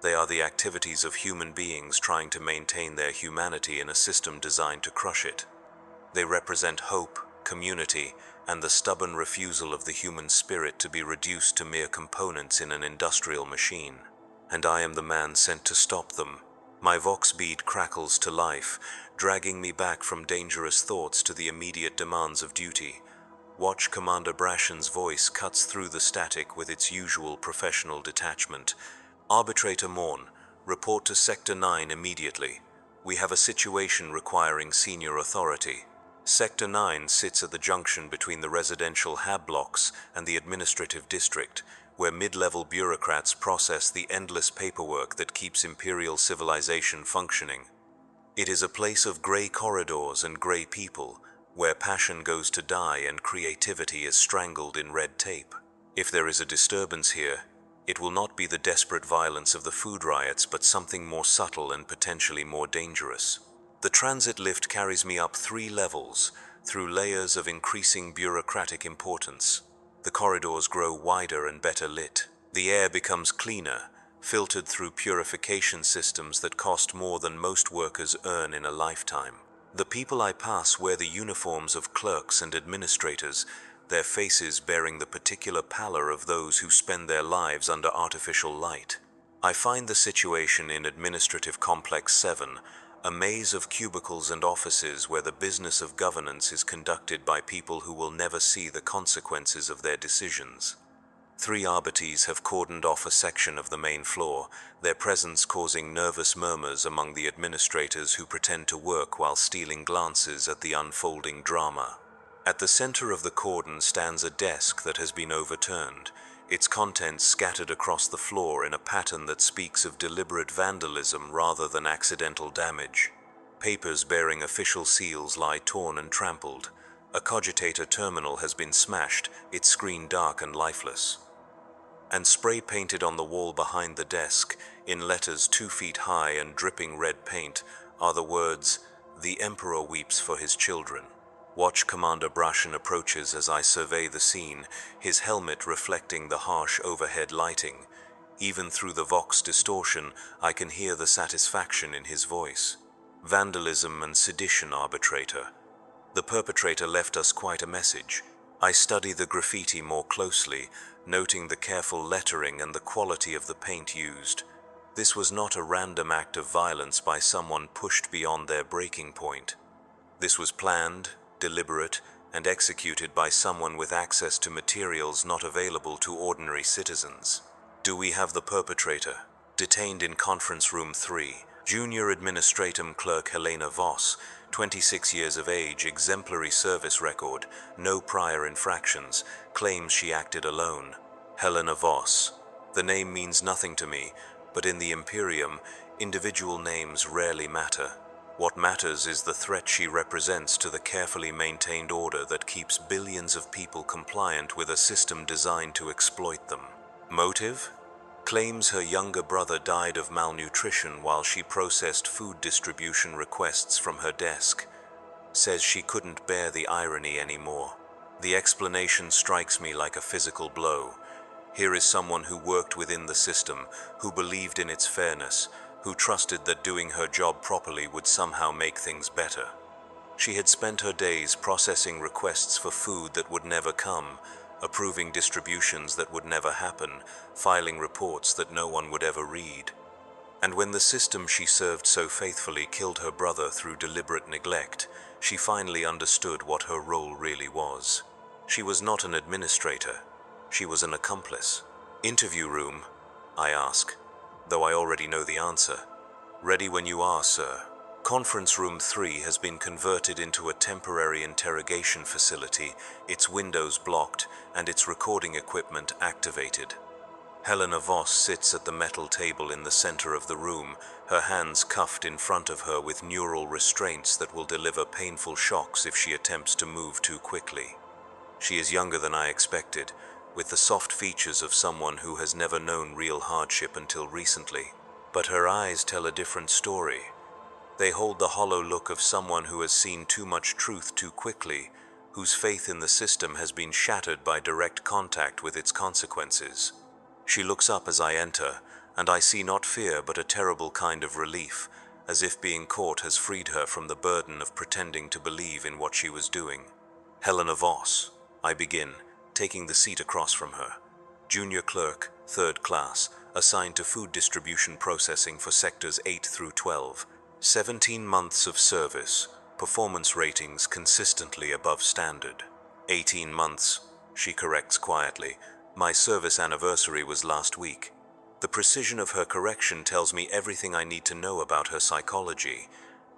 They are the activities of human beings trying to maintain their humanity in a system designed to crush it. They represent hope, community, and the stubborn refusal of the human spirit to be reduced to mere components in an industrial machine. And I am the man sent to stop them. My vox bead crackles to life, dragging me back from dangerous thoughts to the immediate demands of duty. Watch Commander Brashen's voice cuts through the static with its usual professional detachment. Arbitrator Morn, report to Sector 9 immediately. We have a situation requiring senior authority. Sector 9 sits at the junction between the residential hab blocks and the administrative district, where mid-level bureaucrats process the endless paperwork that keeps Imperial civilization functioning. It is a place of gray corridors and gray people, where passion goes to die and creativity is strangled in red tape. If there is a disturbance here, it will not be the desperate violence of the food riots, but something more subtle and potentially more dangerous. The transit lift carries me up 3 levels, through layers of increasing bureaucratic importance. The corridors grow wider and better lit. The air becomes cleaner, filtered through purification systems that cost more than most workers earn in a lifetime. The people I pass wear the uniforms of clerks and administrators, their faces bearing the particular pallor of those who spend their lives under artificial light. I find the situation in Administrative Complex 7, a maze of cubicles and offices where the business of governance is conducted by people who will never see the consequences of their decisions. 3 Arbites have cordoned off a section of the main floor, their presence causing nervous murmurs among the administrators who pretend to work while stealing glances at the unfolding drama. At the center of the cordon stands a desk that has been overturned, its contents scattered across the floor in a pattern that speaks of deliberate vandalism rather than accidental damage. Papers bearing official seals lie torn and trampled. A cogitator terminal has been smashed, its screen dark and lifeless. And spray painted on the wall behind the desk, in letters 2 feet high and dripping red paint, are the words, "The Emperor weeps for his children." Watch Commander Brashen approaches as I survey the scene, his helmet reflecting the harsh overhead lighting. Even through the vox distortion, I can hear the satisfaction in his voice. Vandalism and sedition, Arbitrator. The perpetrator left us quite a message. I study the graffiti more closely, noting the careful lettering and the quality of the paint used. This was not a random act of violence by someone pushed beyond their breaking point. This was planned, deliberate, and executed by someone with access to materials not available to ordinary citizens. Do we have the perpetrator? Detained in Conference Room 3, Junior Administratum Clerk Helena Voss, 26 years of age, exemplary service record, no prior infractions, claims she acted alone. Helena Voss. The name means nothing to me, but in the Imperium, individual names rarely matter. What matters is the threat she represents to the carefully maintained order that keeps billions of people compliant with a system designed to exploit them. Motive? Claims her younger brother died of malnutrition while she processed food distribution requests from her desk. Says she couldn't bear the irony anymore. The explanation strikes me like a physical blow. Here is someone who worked within the system, who believed in its fairness, who trusted that doing her job properly would somehow make things better. She had spent her days processing requests for food that would never come, approving distributions that would never happen, filing reports that no one would ever read. And when the system she served so faithfully killed her brother through deliberate neglect, she finally understood what her role really was. She was not an administrator. She was an accomplice. "Interview room?" I ask, though I already know the answer. "Ready when you are, sir." Conference Room 3 has been converted into a temporary interrogation facility, its windows blocked, and its recording equipment activated. Helena Voss sits at the metal table in the center of the room, her hands cuffed in front of her with neural restraints that will deliver painful shocks if she attempts to move too quickly. She is younger than I expected, with the soft features of someone who has never known real hardship until recently. But her eyes tell a different story. They hold the hollow look of someone who has seen too much truth too quickly, whose faith in the system has been shattered by direct contact with its consequences. She looks up as I enter, and I see not fear but a terrible kind of relief, as if being caught has freed her from the burden of pretending to believe in what she was doing. "Helena Voss," I begin, taking the seat across from her. "Junior clerk, 3rd class, assigned to food distribution processing for sectors 8 through 12. 17 months of service, performance ratings consistently above standard." 18 months, she corrects quietly. "My service anniversary was last week." The precision of her correction tells me everything I need to know about her psychology.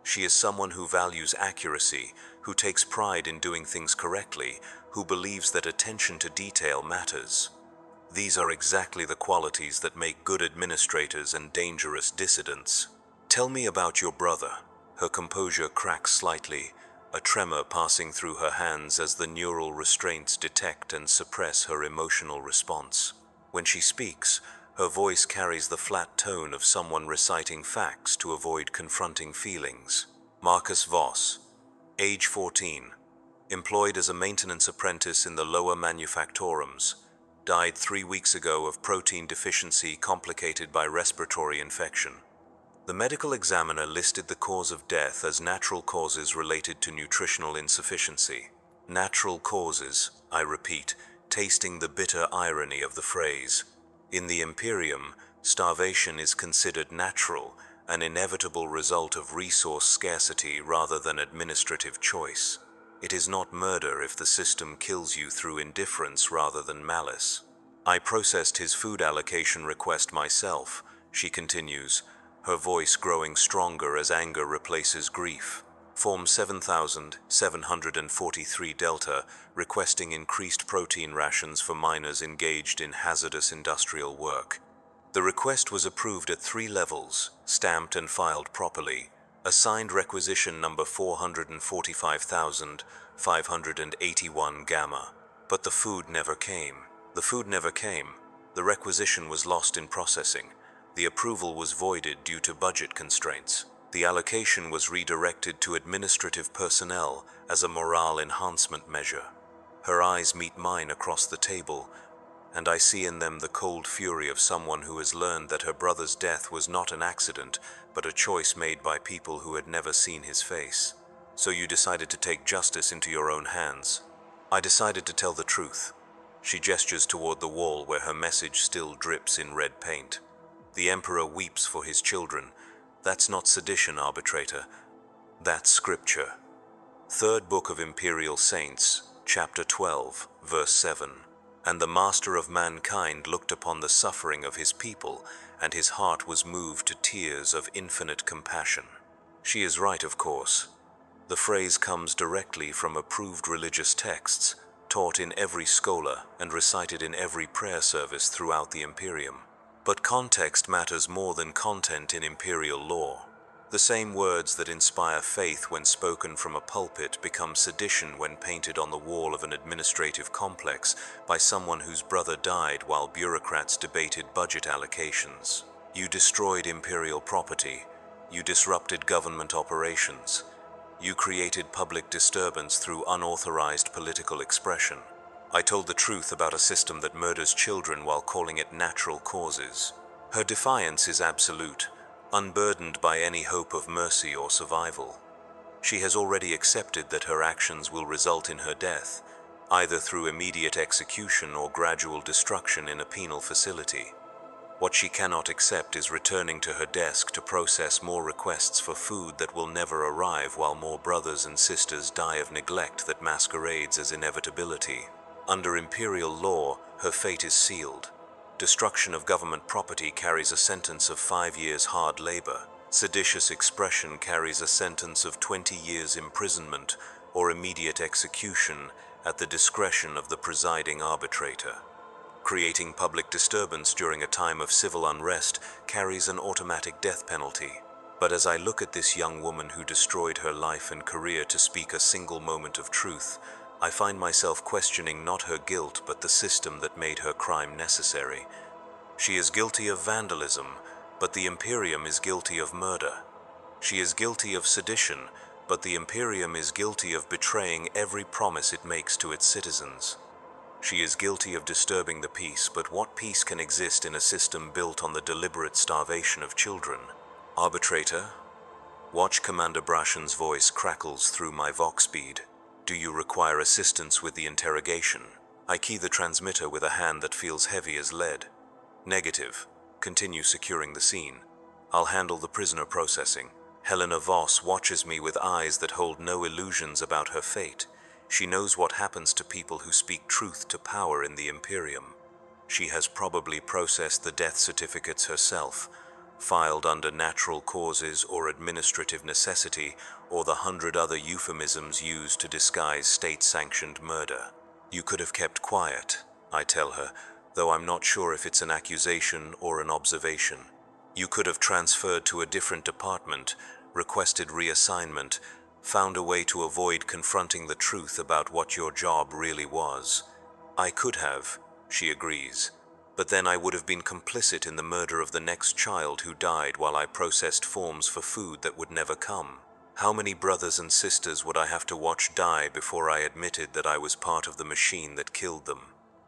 She is someone who values accuracy, who takes pride in doing things correctly, who believes that attention to detail matters. These are exactly the qualities that make good administrators and dangerous dissidents. "Tell me about your brother." Her composure cracks slightly, a tremor passing through her hands as the neural restraints detect and suppress her emotional response. When she speaks, her voice carries the flat tone of someone reciting facts to avoid confronting feelings. "Marcus Voss, age 14, employed as a maintenance apprentice in the lower manufactorums, died 3 weeks ago of protein deficiency complicated by respiratory infection." The medical examiner listed the cause of death as natural causes related to nutritional insufficiency. Natural causes, I repeat, tasting the bitter irony of the phrase. In the Imperium, starvation is considered natural, an inevitable result of resource scarcity rather than administrative choice. It is not murder if the system kills you through indifference rather than malice. "I processed his food allocation request myself," she continues, her voice growing stronger as anger replaces grief. "Form 7743 Delta, requesting increased protein rations for miners engaged in hazardous industrial work." The request was approved at 3 levels, stamped and filed properly. Assigned requisition number 445,581 Gamma. But the food never came. The food never came. The requisition was lost in processing. The approval was voided due to budget constraints. The allocation was redirected to administrative personnel as a morale enhancement measure. Her eyes meet mine across the table, and I see in them the cold fury of someone who has learned that her brother's death was not an accident, but a choice made by people who had never seen his face. "So you decided to take justice into your own hands." "I decided to tell the truth." She gestures toward the wall where her message still drips in red paint. "The Emperor weeps for his children. That's not sedition, Arbitrator. That's scripture." 3rd Book of Imperial Saints, Chapter 12, Verse 7. "And the Master of mankind looked upon the suffering of his people, and his heart was moved to tears of infinite compassion." She is right, of course. The phrase comes directly from approved religious texts, taught in every schola and recited in every prayer service throughout the Imperium. But context matters more than content in Imperial law. The same words that inspire faith when spoken from a pulpit become sedition when painted on the wall of an administrative complex by someone whose brother died while bureaucrats debated budget allocations. You destroyed imperial property. You disrupted government operations. You created public disturbance through unauthorized political expression. I told the truth about a system that murders children while calling it natural causes. Her defiance is absolute, unburdened by any hope of mercy or survival. She has already accepted that her actions will result in her death, either through immediate execution or gradual destruction in a penal facility. What she cannot accept is returning to her desk to process more requests for food that will never arrive while more brothers and sisters die of neglect that masquerades as inevitability. Under Imperial law, her fate is sealed. Destruction of government property carries a sentence of 5 years hard labor. Seditious expression carries a sentence of 20 years imprisonment or immediate execution at the discretion of the presiding arbitrator. Creating public disturbance during a time of civil unrest carries an automatic death penalty. But as I look at this young woman who destroyed her life and career to speak a single moment of truth, I find myself questioning not her guilt but the system that made her crime necessary. She is guilty of vandalism, but the Imperium is guilty of murder. She is guilty of sedition, but the Imperium is guilty of betraying every promise it makes to its citizens. She is guilty of disturbing the peace, but what peace can exist in a system built on the deliberate starvation of children? Arbitrator? Watch Commander Brashen's voice crackles through my vox bead. Do you require assistance with the interrogation? I key the transmitter with a hand that feels heavy as lead. Negative. Continue securing the scene. I'll handle the prisoner processing. Helena Voss watches me with eyes that hold no illusions about her fate. She knows what happens to people who speak truth to power in the Imperium. She has probably processed the death certificates herself, filed under natural causes or administrative necessity, or the 100 other euphemisms used to disguise state-sanctioned murder. You could have kept quiet, I tell her, though I'm not sure if it's an accusation or an observation. You could have transferred to a different department, requested reassignment, found a way to avoid confronting the truth about what your job really was. I could have, she agrees, but then I would have been complicit in the murder of the next child who died while I processed forms for food that would never come. How many brothers and sisters would I have to watch die before I admitted that I was part of the machine that killed them?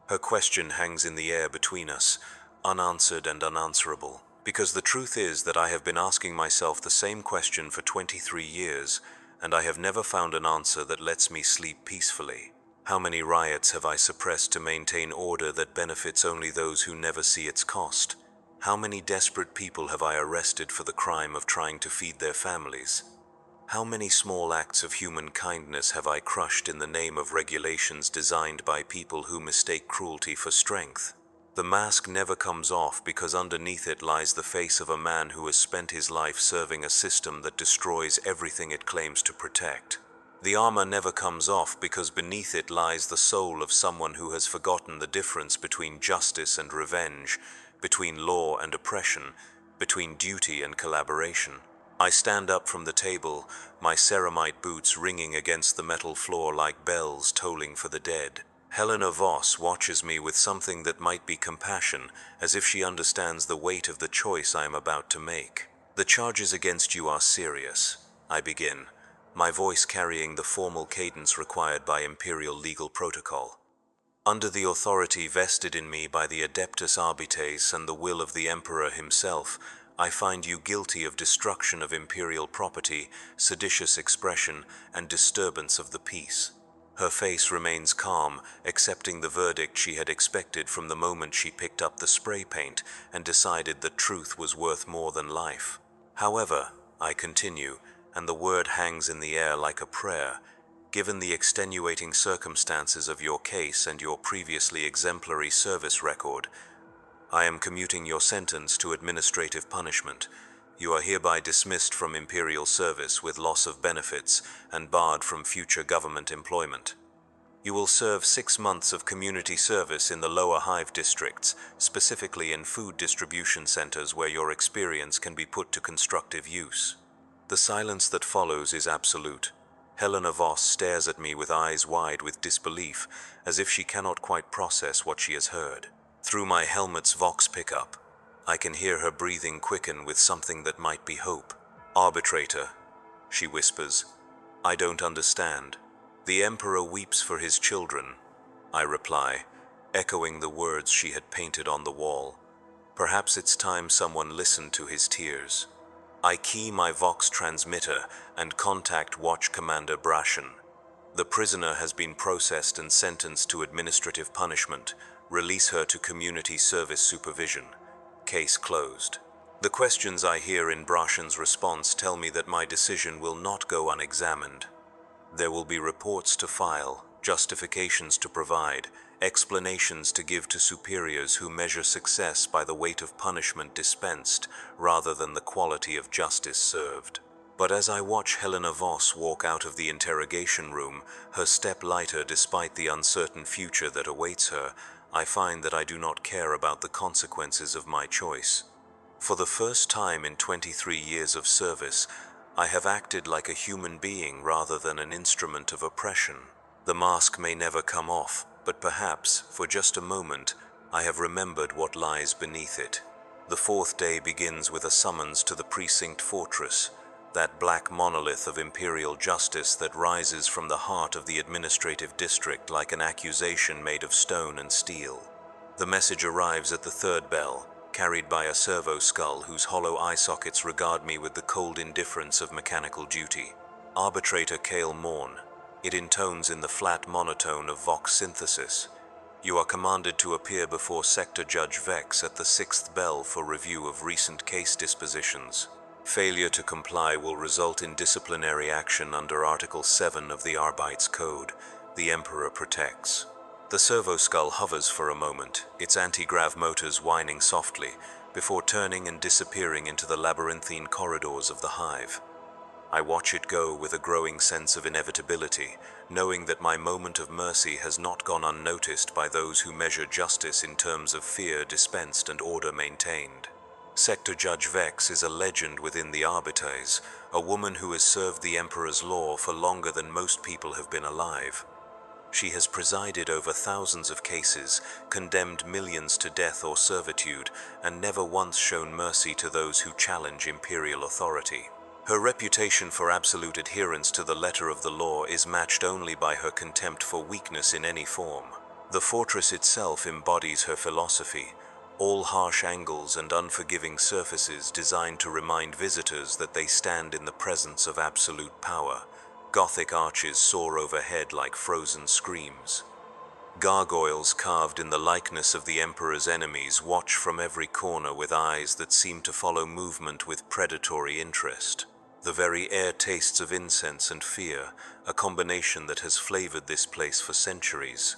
Her question hangs in the air between us, unanswered and unanswerable, because the truth is that I have been asking myself the same question for 23 years, and I have never found an answer that lets me sleep peacefully. How many riots have I suppressed to maintain order that benefits only those who never see its cost? How many desperate people have I arrested for the crime of trying to feed their families? How many small acts of human kindness have I crushed in the name of regulations designed by people who mistake cruelty for strength? The mask never comes off because underneath it lies the face of a man who has spent his life serving a system that destroys everything it claims to protect. The armor never comes off because beneath it lies the soul of someone who has forgotten the difference between justice and revenge, between law and oppression, between duty and collaboration. I stand up from the table, my ceramite boots ringing against the metal floor like bells tolling for the dead. Helena Voss watches me with something that might be compassion, as if she understands the weight of the choice I am about to make. The charges against you are serious, I begin, my voice carrying the formal cadence required by Imperial legal protocol. Under the authority vested in me by the Adeptus Arbites and the will of the Emperor himself, I find you guilty of destruction of Imperial property, seditious expression, and disturbance of the peace. Her face remains calm, accepting the verdict she had expected from the moment she picked up the spray paint and decided that truth was worth more than life. However, I continue, and the word hangs in the air like a prayer, given the extenuating circumstances of your case and your previously exemplary service record, I am commuting your sentence to administrative punishment. You are hereby dismissed from Imperial service with loss of benefits and barred from future government employment. You will serve 6 months of community service in the lower hive districts, specifically in food distribution centers where your experience can be put to constructive use. The silence that follows is absolute. Helena Voss stares at me with eyes wide with disbelief, as if she cannot quite process what she has heard. Through my helmet's vox pickup, I can hear her breathing quicken with something that might be hope. "Arbitrator," she whispers. "I don't understand." "The Emperor weeps for his children," I reply, echoing the words she had painted on the wall. Perhaps it's time someone listened to his tears. I key my Vox transmitter and contact Watch Commander Brashen. The prisoner has been processed and sentenced to administrative punishment. Release her to community service supervision. Case closed. The questions I hear in Brashen's response tell me that my decision will not go unexamined. There will be reports to file, justifications to provide, explanations to give to superiors who measure success by the weight of punishment dispensed rather than the quality of justice served. But as I watch Helena Voss walk out of the interrogation room, her step lighter despite the uncertain future that awaits her, I find that I do not care about the consequences of my choice. For the first time in 23 years of service, I have acted like a human being rather than an instrument of oppression. The mask may never come off, but perhaps, for just a moment, I have remembered what lies beneath it. The fourth day begins with a summons to the precinct fortress, that black monolith of imperial justice that rises from the heart of the administrative district like an accusation made of stone and steel. The message arrives at the third bell, carried by a servo skull whose hollow eye sockets regard me with the cold indifference of mechanical duty. Arbitrator Kale Morn. It intones in the flat monotone of Vox synthesis. You are commanded to appear before Sector Judge Vex at the sixth bell for review of recent case dispositions. Failure to comply will result in disciplinary action under Article 7 of the Arbites Code. The Emperor protects. The servo skull hovers for a moment, its anti-grav motors whining softly, before turning and disappearing into the labyrinthine corridors of the hive. I watch it go with a growing sense of inevitability, knowing that my moment of mercy has not gone unnoticed by those who measure justice in terms of fear dispensed and order maintained. Sector Judge Vex is a legend within the Arbitrators, a woman who has served the Emperor's law for longer than most people have been alive. She has presided over thousands of cases, condemned millions to death or servitude, and never once shown mercy to those who challenge imperial authority. Her reputation for absolute adherence to the letter of the law is matched only by her contempt for weakness in any form. The fortress itself embodies her philosophy, all harsh angles and unforgiving surfaces designed to remind visitors that they stand in the presence of absolute power. Gothic arches soar overhead like frozen screams. Gargoyles carved in the likeness of the Emperor's enemies watch from every corner with eyes that seem to follow movement with predatory interest. The very air tastes of incense and fear, a combination that has flavored this place for centuries.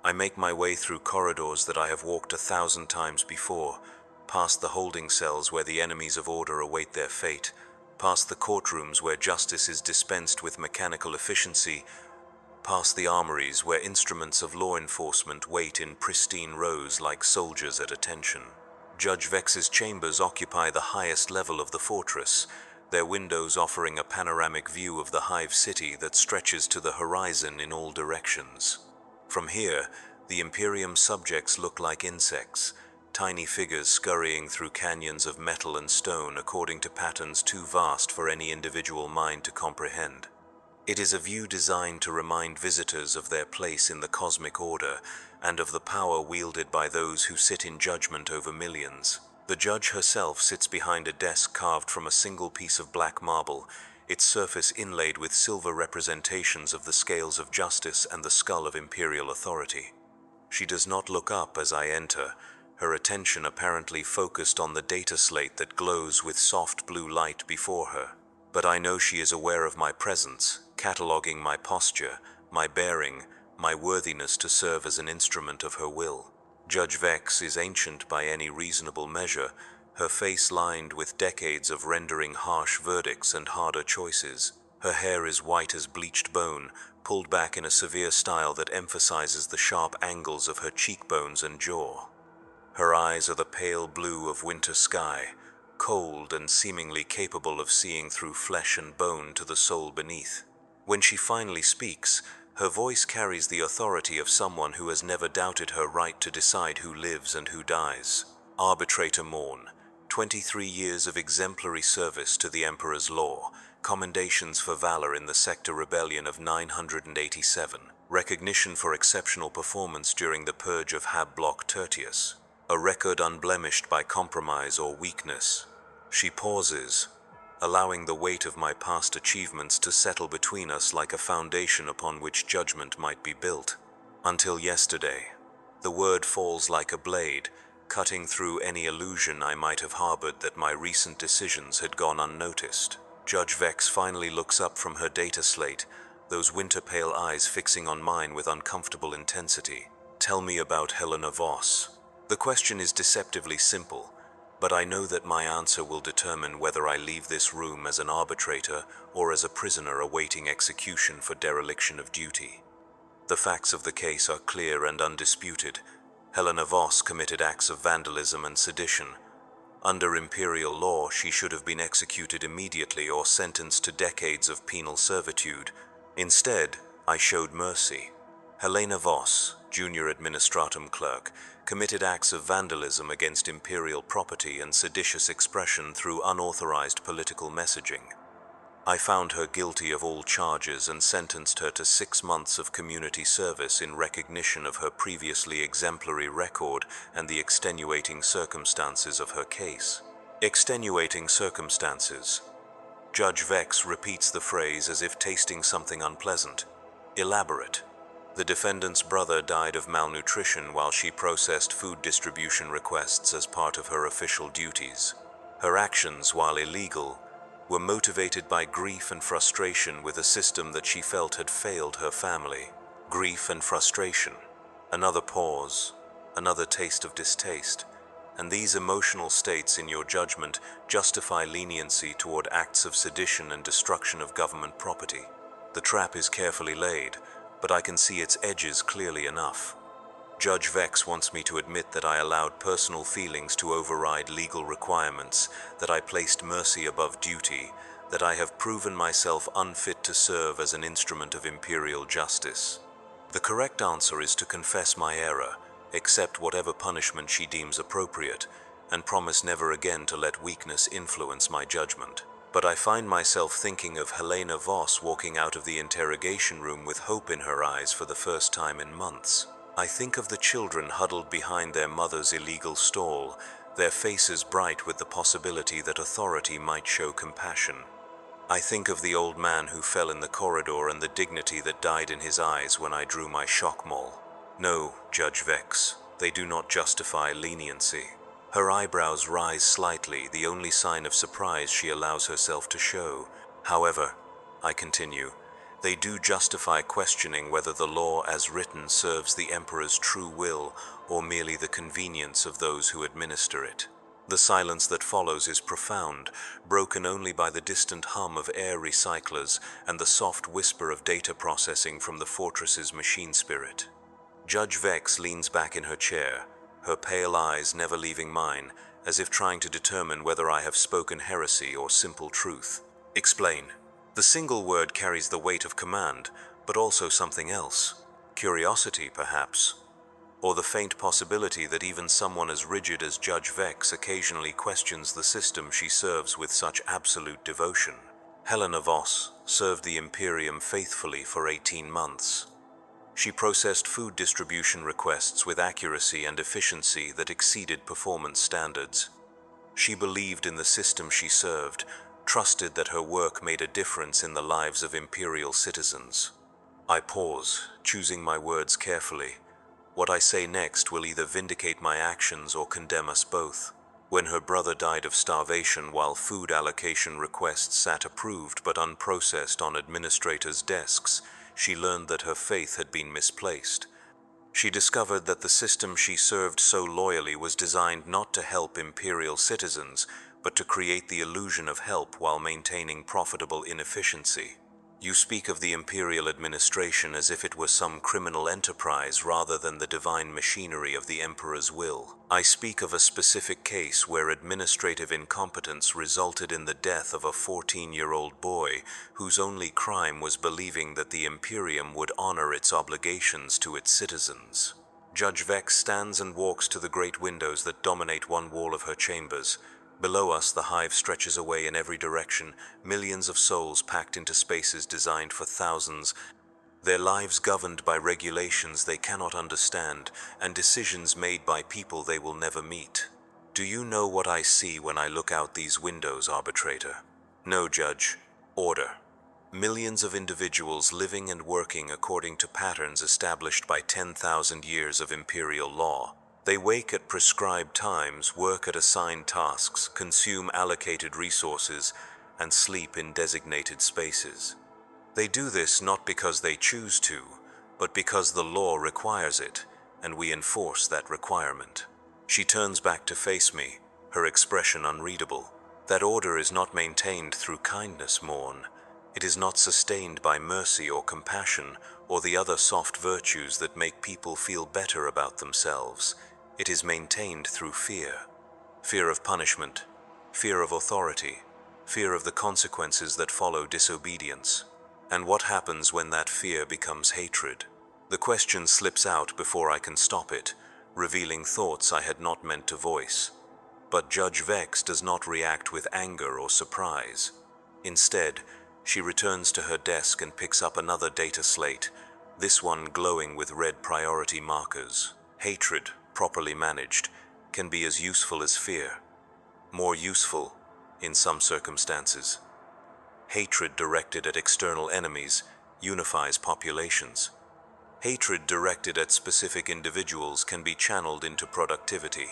I make my way through corridors that I have walked 1,000 times before, past the holding cells where the enemies of order await their fate, past the courtrooms where justice is dispensed with mechanical efficiency, past the armories where instruments of law enforcement wait in pristine rows like soldiers at attention. Judge Vex's chambers occupy the highest level of the fortress, their windows offering a panoramic view of the hive city that stretches to the horizon in all directions. From here, the Imperium subjects look like insects, tiny figures scurrying through canyons of metal and stone according to patterns too vast for any individual mind to comprehend. It is a view designed to remind visitors of their place in the cosmic order and of the power wielded by those who sit in judgment over millions. The judge herself sits behind a desk carved from a single piece of black marble, its surface inlaid with silver representations of the scales of justice and the skull of imperial authority. She does not look up as I enter, her attention apparently focused on the data slate that glows with soft blue light before her. But I know she is aware of my presence, cataloging my posture, my bearing, my worthiness to serve as an instrument of her will. Judge Vex is ancient by any reasonable measure, her face lined with decades of rendering harsh verdicts and harder choices. Her hair is white as bleached bone, pulled back in a severe style that emphasizes the sharp angles of her cheekbones and jaw. Her eyes are the pale blue of winter sky, cold and seemingly capable of seeing through flesh and bone to the soul beneath. When she finally speaks, her voice carries the authority of someone who has never doubted her right to decide who lives and who dies. Arbitrator Morn, 23 years of exemplary service to the Emperor's law, commendations for valor in the Sector Rebellion of 987, recognition for exceptional performance during the purge of Hab Block Tertius, a record unblemished by compromise or weakness. She pauses, allowing the weight of my past achievements to settle between us like a foundation upon which judgment might be built. Until yesterday, the word falls like a blade, cutting through any illusion I might have harbored that my recent decisions had gone unnoticed. Judge Vex finally looks up from her data slate, those winter-pale eyes fixing on mine with uncomfortable intensity. Tell me about Helena Voss. The question is deceptively simple, but I know that my answer will determine whether I leave this room as an arbitrator or as a prisoner awaiting execution for dereliction of duty. The facts of the case are clear and undisputed. Helena Voss committed acts of vandalism and sedition. Under Imperial law, she should have been executed immediately or sentenced to decades of penal servitude. Instead, I showed mercy. Helena Voss, junior administratum clerk, committed acts of vandalism against Imperial property and seditious expression through unauthorized political messaging. I found her guilty of all charges and sentenced her to 6 months of community service in recognition of her previously exemplary record and the extenuating circumstances of her case. Extenuating circumstances. Judge Vex repeats the phrase as if tasting something unpleasant. Elaborate. The defendant's brother died of malnutrition while she processed food distribution requests as part of her official duties. Her actions, while illegal, were motivated by grief and frustration with a system that she felt had failed her family. Grief and frustration. Another pause, another taste of distaste. And these emotional states, in your judgment, justify leniency toward acts of sedition and destruction of government property. The trap is carefully laid, but I can see its edges clearly enough. Judge Vex wants me to admit that I allowed personal feelings to override legal requirements, that I placed mercy above duty, that I have proven myself unfit to serve as an instrument of imperial justice. The correct answer is to confess my error, accept whatever punishment she deems appropriate, and promise never again to let weakness influence my judgment. But I find myself thinking of Helena Voss walking out of the interrogation room with hope in her eyes for the first time in months. I think of the children huddled behind their mother's illegal stall, their faces bright with the possibility that authority might show compassion. I think of the old man who fell in the corridor and the dignity that died in his eyes when I drew my shock maul. No, Judge Vex, they do not justify leniency. Her eyebrows rise slightly, the only sign of surprise she allows herself to show. However, I continue, they do justify questioning whether the law as written serves the Emperor's true will or merely the convenience of those who administer it. The silence that follows is profound, broken only by the distant hum of air recyclers and the soft whisper of data processing from the fortress's machine spirit. Judge Vex leans back in her chair, her pale eyes never leaving mine, as if trying to determine whether I have spoken heresy or simple truth. Explain. The single word carries the weight of command, but also something else. Curiosity, perhaps. Or the faint possibility that even someone as rigid as Judge Vex occasionally questions the system she serves with such absolute devotion. Helena Voss served the Imperium faithfully for 18 months. She processed food distribution requests with accuracy and efficiency that exceeded performance standards. She believed in the system she served, trusted that her work made a difference in the lives of Imperial citizens. I pause, choosing my words carefully. What I say next will either vindicate my actions or condemn us both. When her brother died of starvation while food allocation requests sat approved but unprocessed on administrators' desks, she learned that her faith had been misplaced. She discovered that the system she served so loyally was designed not to help Imperial citizens, but to create the illusion of help while maintaining profitable inefficiency. You speak of the Imperial administration as if it were some criminal enterprise rather than the divine machinery of the Emperor's will. I speak of a specific case where administrative incompetence resulted in the death of a 14-year-old boy whose only crime was believing that the Imperium would honor its obligations to its citizens. Judge Vex stands and walks to the great windows that dominate one wall of her chambers. Below us, the hive stretches away in every direction, millions of souls packed into spaces designed for thousands, their lives governed by regulations they cannot understand, and decisions made by people they will never meet. Do you know what I see when I look out these windows, Arbitrator? No, Judge. Order. Millions of individuals living and working according to patterns established by 10,000 years of imperial law. They wake at prescribed times, work at assigned tasks, consume allocated resources, and sleep in designated spaces. They do this not because they choose to, but because the law requires it, and we enforce that requirement. She turns back to face me, her expression unreadable. That order is not maintained through kindness, Morn. It is not sustained by mercy or compassion or the other soft virtues that make people feel better about themselves. It is maintained through fear. Fear of punishment, fear of authority, fear of the consequences that follow disobedience. And what happens when that fear becomes hatred? The question slips out before I can stop it, revealing thoughts I had not meant to voice. But Judge Vex does not react with anger or surprise. Instead, she returns to her desk and picks up another data slate, this one glowing with red priority markers. Hatred, properly managed, can be as useful as fear. More useful, in some circumstances. Hatred directed at external enemies unifies populations. Hatred directed at specific individuals can be channeled into productivity.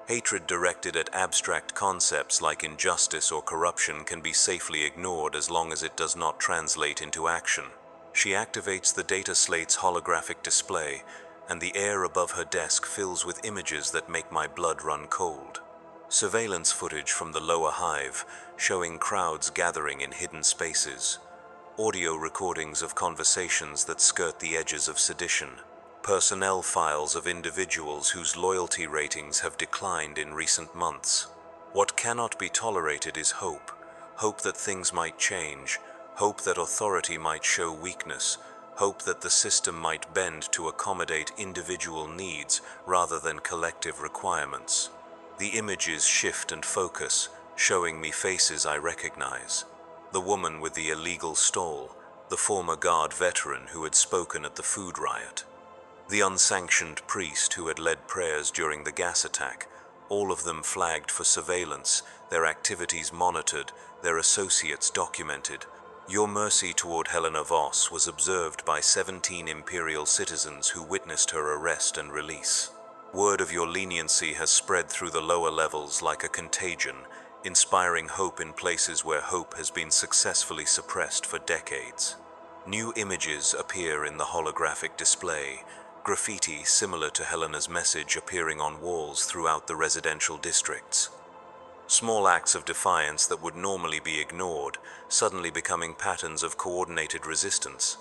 Hatred directed at abstract concepts like injustice or corruption can be safely ignored as long as it does not translate into action. She activates the data slate's holographic display, and the air above her desk fills with images that make my blood run cold. Surveillance footage from the lower hive, showing crowds gathering in hidden spaces. Audio recordings of conversations that skirt the edges of sedition. Personnel files of individuals whose loyalty ratings have declined in recent months. What cannot be tolerated is hope. Hope that things might change. Hope that authority might show weakness. Hope that the system might bend to accommodate individual needs rather than collective requirements. The images shift and focus, showing me faces I recognize. The woman with the illegal stole, the former Guard veteran who had spoken at the food riot. The unsanctioned priest who had led prayers during the gas attack, all of them flagged for surveillance, their activities monitored, their associates documented. Your mercy toward Helena Voss was observed by 17 Imperial citizens who witnessed her arrest and release. Word of your leniency has spread through the lower levels like a contagion, inspiring hope in places where hope has been successfully suppressed for decades. New images appear in the holographic display, graffiti similar to Helena's message appearing on walls throughout the residential districts. Small acts of defiance that would normally be ignored, suddenly becoming patterns of coordinated resistance.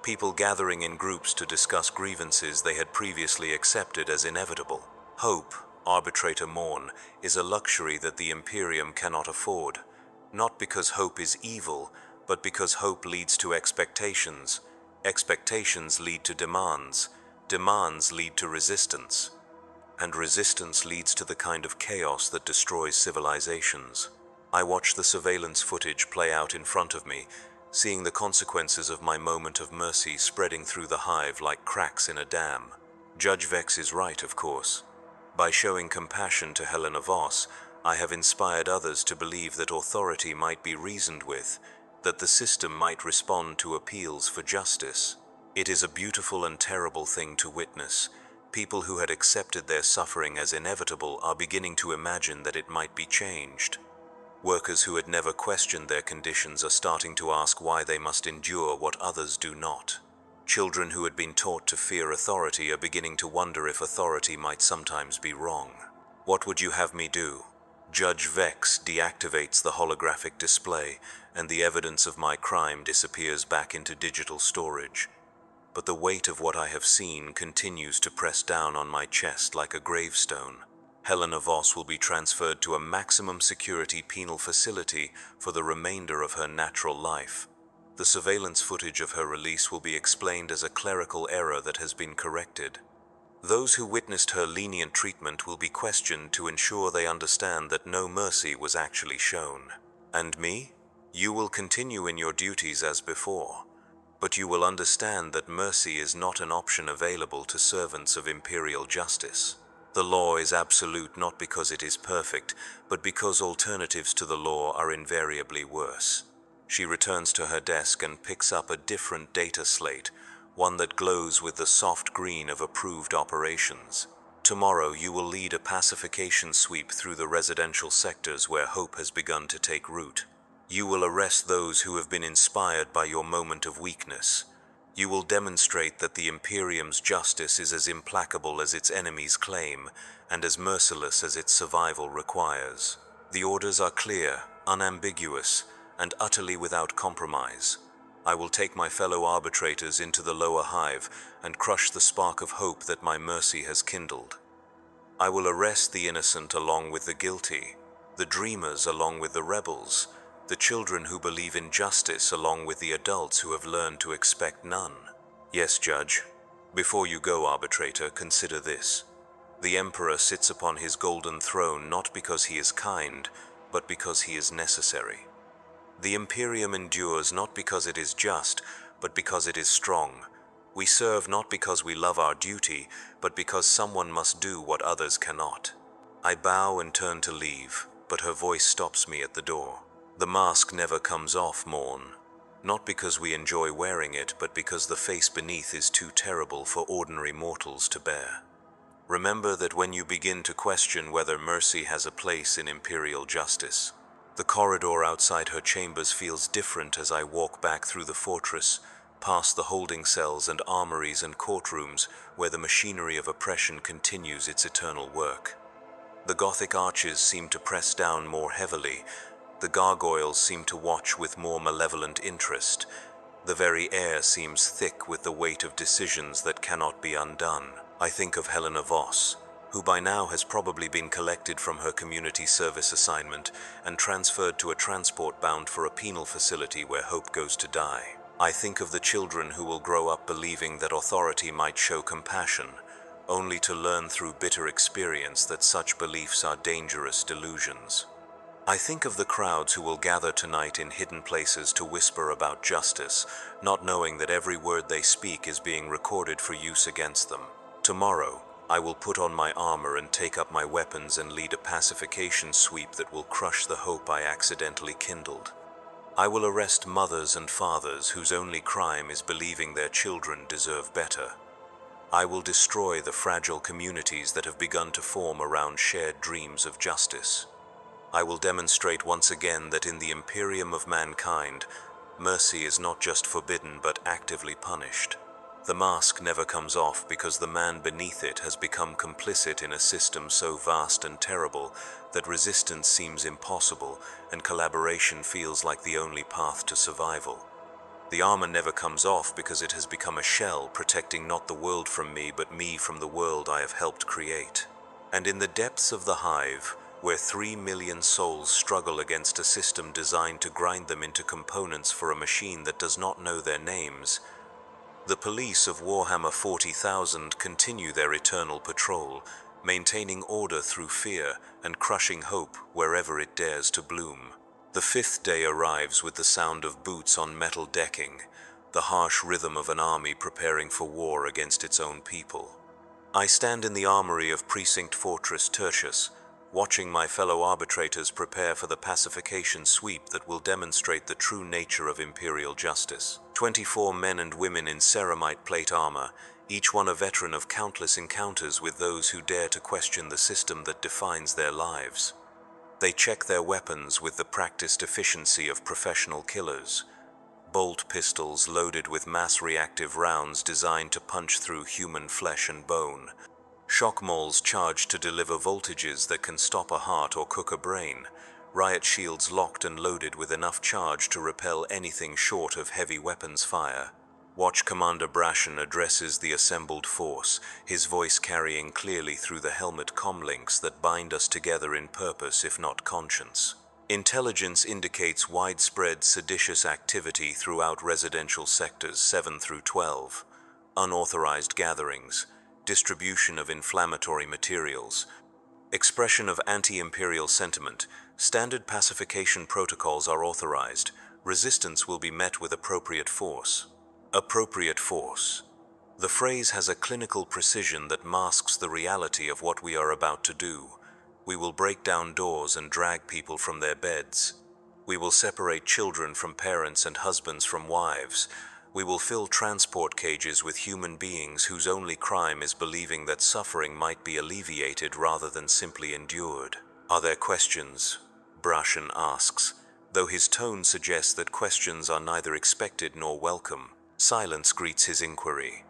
People gathering in groups to discuss grievances they had previously accepted as inevitable. Hope, Arbitrator Morn, is a luxury that the Imperium cannot afford. Not because hope is evil, but because hope leads to expectations. Expectations lead to demands. Demands lead to resistance. And resistance leads to the kind of chaos that destroys civilizations. I watch the surveillance footage play out in front of me, seeing the consequences of my moment of mercy spreading through the hive like cracks in a dam. Judge Vex is right, of course. By showing compassion to Helena Voss, I have inspired others to believe that authority might be reasoned with, that the system might respond to appeals for justice. It is a beautiful and terrible thing to witness. People who had accepted their suffering as inevitable are beginning to imagine that it might be changed. Workers who had never questioned their conditions are starting to ask why they must endure what others do not. Children who had been taught to fear authority are beginning to wonder if authority might sometimes be wrong. What would you have me do? Judge Vex deactivates the holographic display, and the evidence of my crime disappears back into digital storage. But the weight of what I have seen continues to press down on my chest like a gravestone. Helena Voss will be transferred to a maximum security penal facility for the remainder of her natural life. The surveillance footage of her release will be explained as a clerical error that has been corrected. Those who witnessed her lenient treatment will be questioned to ensure they understand that no mercy was actually shown. And me? You will continue in your duties as before. But you will understand that mercy is not an option available to servants of imperial justice. The law is absolute not because it is perfect, but because alternatives to the law are invariably worse. She returns to her desk and picks up a different data slate, one that glows with the soft green of approved operations. Tomorrow you will lead a pacification sweep through the residential sectors where hope has begun to take root. You will arrest those who have been inspired by your moment of weakness. You will demonstrate that the Imperium's justice is as implacable as its enemies claim, and as merciless as its survival requires. The orders are clear, unambiguous, and utterly without compromise. I will take my fellow arbitrators into the lower hive and crush the spark of hope that my mercy has kindled. I will arrest the innocent along with the guilty, the dreamers along with the rebels, the children who believe in justice along with the adults who have learned to expect none. Yes, Judge. Before you go, Arbitrator, consider this. The Emperor sits upon his golden throne not because he is kind, but because he is necessary. The Imperium endures not because it is just, but because it is strong. We serve not because we love our duty, but because someone must do what others cannot. I bow and turn to leave, but her voice stops me at the door. The mask never comes off, Morn. Not because we enjoy wearing it, but because the face beneath is too terrible for ordinary mortals to bear. Remember that when you begin to question whether mercy has a place in imperial justice. The corridor outside her chambers feels different as I walk back through the fortress, past the holding cells and armories and courtrooms where the machinery of oppression continues its eternal work. The Gothic arches seem to press down more heavily. The gargoyles seem to watch with more malevolent interest. The very air seems thick with the weight of decisions that cannot be undone. I think of Helena Voss, who by now has probably been collected from her community service assignment and transferred to a transport bound for a penal facility where hope goes to die. I think of the children who will grow up believing that authority might show compassion, only to learn through bitter experience that such beliefs are dangerous delusions. I think of the crowds who will gather tonight in hidden places to whisper about justice, not knowing that every word they speak is being recorded for use against them. Tomorrow, I will put on my armor and take up my weapons and lead a pacification sweep that will crush the hope I accidentally kindled. I will arrest mothers and fathers whose only crime is believing their children deserve better. I will destroy the fragile communities that have begun to form around shared dreams of justice. I will demonstrate once again that in the Imperium of mankind, mercy is not just forbidden but actively punished. The mask never comes off because the man beneath it has become complicit in a system so vast and terrible that resistance seems impossible and collaboration feels like the only path to survival. The armor never comes off because it has become a shell protecting not the world from me but me from the world I have helped create. And in the depths of the hive, where 3 million souls struggle against a system designed to grind them into components for a machine that does not know their names, the police of Warhammer 40,000 continue their eternal patrol, maintaining order through fear and crushing hope wherever it dares to bloom. The 5th day arrives with the sound of boots on metal decking, the harsh rhythm of an army preparing for war against its own people. I stand in the armory of Precinct Fortress Tertius, watching my fellow arbitrators prepare for the pacification sweep that will demonstrate the true nature of imperial justice. 24 men and women in ceramite plate armor, each one a veteran of countless encounters with those who dare to question the system that defines their lives. They check their weapons with the practiced efficiency of professional killers. Bolt pistols loaded with mass-reactive rounds designed to punch through human flesh and bone. shock moles charged to deliver voltages that can stop a heart or cook a brain, riot shields locked and loaded with enough charge to repel anything short of heavy weapons fire. Watch Commander Brashen addresses the assembled force, his voice carrying clearly through the helmet comlinks that bind us together in purpose if not conscience. Intelligence indicates widespread seditious activity throughout residential sectors 7 through 12, unauthorized gatherings, distribution of inflammatory materials, expression of anti-imperial sentiment. Standard pacification protocols are authorized. Resistance will be met with appropriate force. Appropriate force. The phrase has a clinical precision that masks the reality of what we are about to do. We will break down doors and drag people from their beds. We will separate children from parents and husbands from wives. We will fill transport cages with human beings whose only crime is believing that suffering might be alleviated rather than simply endured. Are there questions? Brashen asks, though his tone suggests that questions are neither expected nor welcome. Silence greets his inquiry.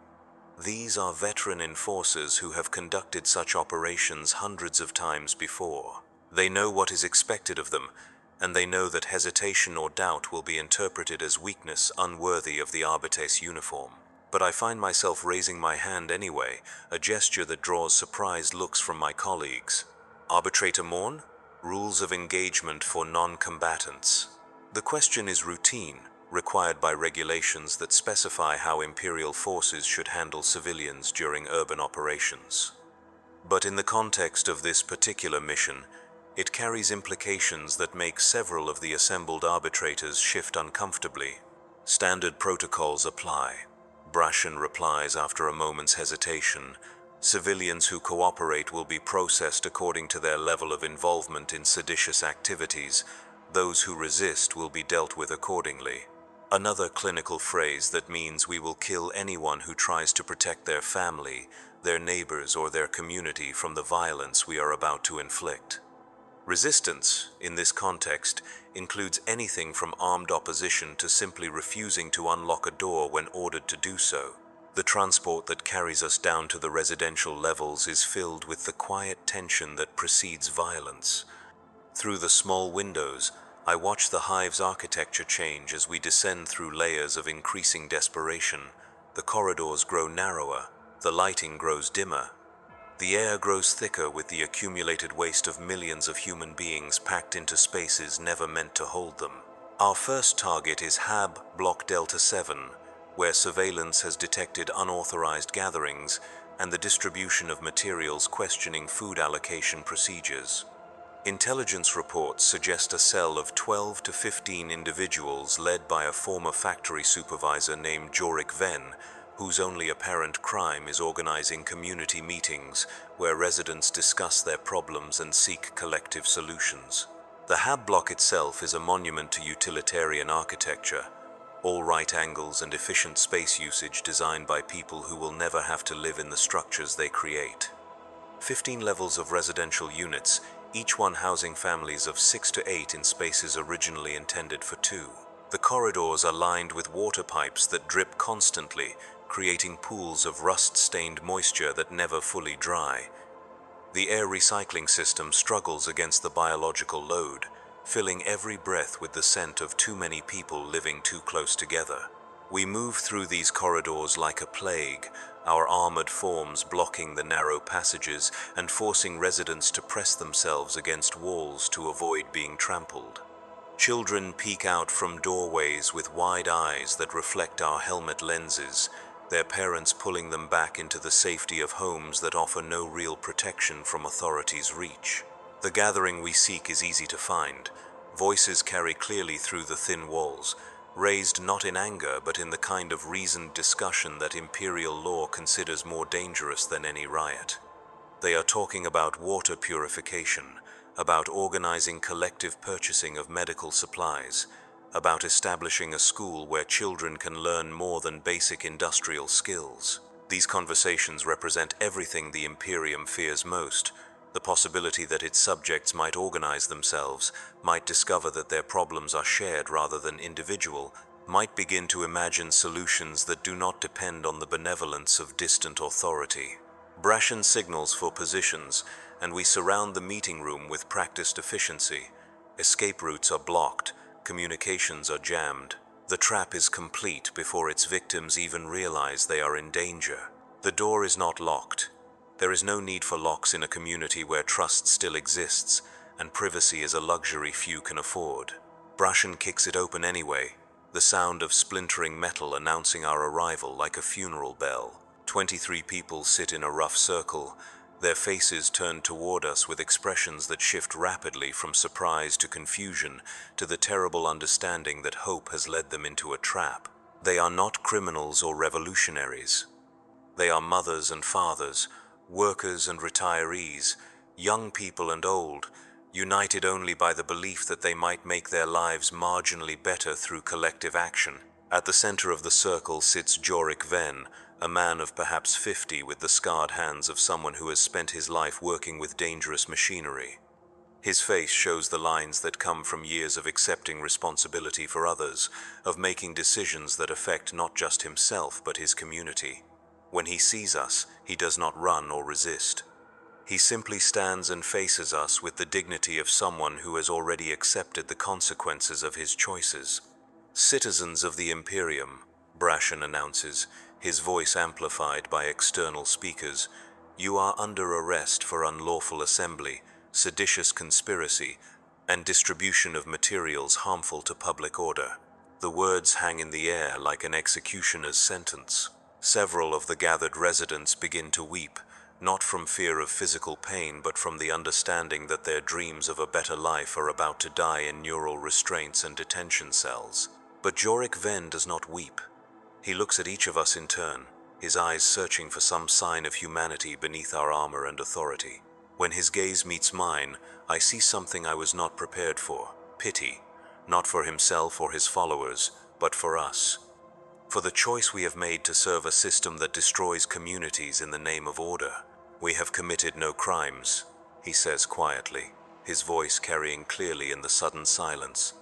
These are veteran enforcers who have conducted such operations hundreds of times before. They know what is expected of them, and they know that hesitation or doubt will be interpreted as weakness unworthy of the Arbites uniform. But I find myself raising my hand anyway, a gesture that draws surprised looks from my colleagues. Arbitrator Morn? Rules of engagement for non-combatants. The question is routine, required by regulations that specify how Imperial forces should handle civilians during urban operations. But in the context of this particular mission, it carries implications that make several of the assembled arbitrators shift uncomfortably. Standard protocols apply. Brashen replies after a moment's hesitation. Civilians who cooperate will be processed according to their level of involvement in seditious activities. Those who resist will be dealt with accordingly. Another clinical phrase that means we will kill anyone who tries to protect their family, their neighbors, or their community from the violence we are about to inflict. Resistance, in this context, includes anything from armed opposition to simply refusing to unlock a door when ordered to do so. The transport that carries us down to the residential levels is filled with the quiet tension that precedes violence. Through the small windows, I watch the hive's architecture change as we descend through layers of increasing desperation. The corridors grow narrower, the lighting grows dimmer. The air grows thicker with the accumulated waste of millions of human beings packed into spaces never meant to hold them. Our first target is Hab Block Delta 7, where surveillance has detected unauthorized gatherings and the distribution of materials questioning food allocation procedures. Intelligence reports suggest a cell of 12 to 15 individuals led by a former factory supervisor named Jorik Venn, whose only apparent crime is organizing community meetings where residents discuss their problems and seek collective solutions. The Hab block itself is a monument to utilitarian architecture, all right angles and efficient space usage designed by people who will never have to live in the structures they create. 15 levels of residential units, each one housing families of 6 to 8 in spaces originally intended for 2. The corridors are lined with water pipes that drip constantly, creating pools of rust-stained moisture that never fully dry. The air recycling system struggles against the biological load, filling every breath with the scent of too many people living too close together. We move through these corridors like a plague, our armored forms blocking the narrow passages and forcing residents to press themselves against walls to avoid being trampled. Children peek out from doorways with wide eyes that reflect our helmet lenses, their parents pulling them back into the safety of homes that offer no real protection from authorities' reach. The gathering we seek is easy to find. Voices carry clearly through the thin walls, raised not in anger but in the kind of reasoned discussion that Imperial law considers more dangerous than any riot. They are talking about water purification, about organizing collective purchasing of medical supplies, about establishing a school where children can learn more than basic industrial skills. These conversations represent everything the Imperium fears most: the possibility that its subjects might organize themselves, might discover that their problems are shared rather than individual, might begin to imagine solutions that do not depend on the benevolence of distant authority. Brashen signals for positions, and we surround the meeting room with practiced efficiency. Escape routes are blocked, communications are jammed. The trap is complete before its victims even realize they are in danger. The door is not locked. There is no need for locks in a community where trust still exists, and privacy is a luxury few can afford. Brashen kicks it open anyway, the sound of splintering metal announcing our arrival like a funeral bell. 23 people sit in a rough circle, their faces turned toward us with expressions that shift rapidly from surprise to confusion to the terrible understanding that hope has led them into a trap. They are not criminals or revolutionaries. They are mothers and fathers, workers and retirees, young people and old, united only by the belief that they might make their lives marginally better through collective action. At the center of the circle sits Jorik Ven, a man of perhaps 50 with the scarred hands of someone who has spent his life working with dangerous machinery. His face shows the lines that come from years of accepting responsibility for others, of making decisions that affect not just himself but his community. When he sees us, he does not run or resist. He simply stands and faces us with the dignity of someone who has already accepted the consequences of his choices. "Citizens of the Imperium," Brashen announces, his voice amplified by external speakers, "you are under arrest for unlawful assembly, seditious conspiracy, and distribution of materials harmful to public order." The words hang in the air like an executioner's sentence. Several of the gathered residents begin to weep, not from fear of physical pain but from the understanding that their dreams of a better life are about to die in neural restraints and detention cells. But Jorik Ven does not weep. He looks at each of us in turn, his eyes searching for some sign of humanity beneath our armor and authority. When his gaze meets mine, I see something I was not prepared for: pity, not for himself or his followers, but for us. For the choice we have made to serve a system that destroys communities in the name of order. "We have committed no crimes," he says quietly, his voice carrying clearly in the sudden silence.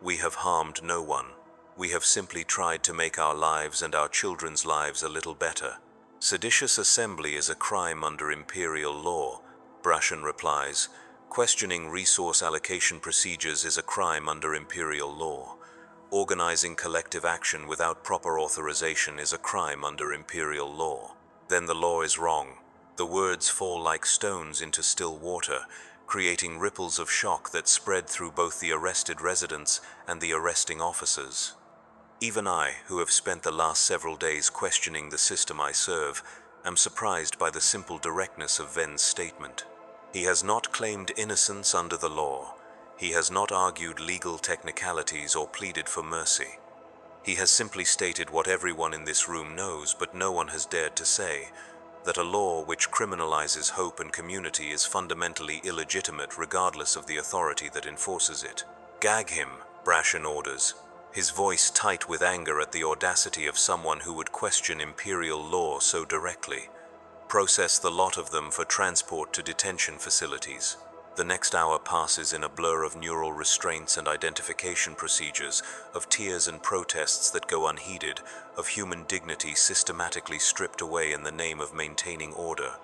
"We have harmed no one. We have simply tried to make our lives and our children's lives a little better." "Seditious assembly is a crime under Imperial law," Brashen replies. "Questioning resource allocation procedures is a crime under Imperial law. Organizing collective action without proper authorization is a crime under Imperial law." Then the law is wrong. The words fall like stones into still water, creating ripples of shock that spread through both the arrested residents and the arresting officers. Even I, who have spent the last several days questioning the system I serve, am surprised by the simple directness of Ven's statement. He has not claimed innocence under the law. He has not argued legal technicalities or pleaded for mercy. He has simply stated what everyone in this room knows, but no one has dared to say, that a law which criminalizes hope and community is fundamentally illegitimate regardless of the authority that enforces it. "Gag him," Brashen orders, his voice tight with anger at the audacity of someone who would question Imperial law so directly. "Process the lot of them for transport to detention facilities." The next hour passes in a blur of neural restraints and identification procedures, of tears and protests that go unheeded, of human dignity systematically stripped away in the name of maintaining order.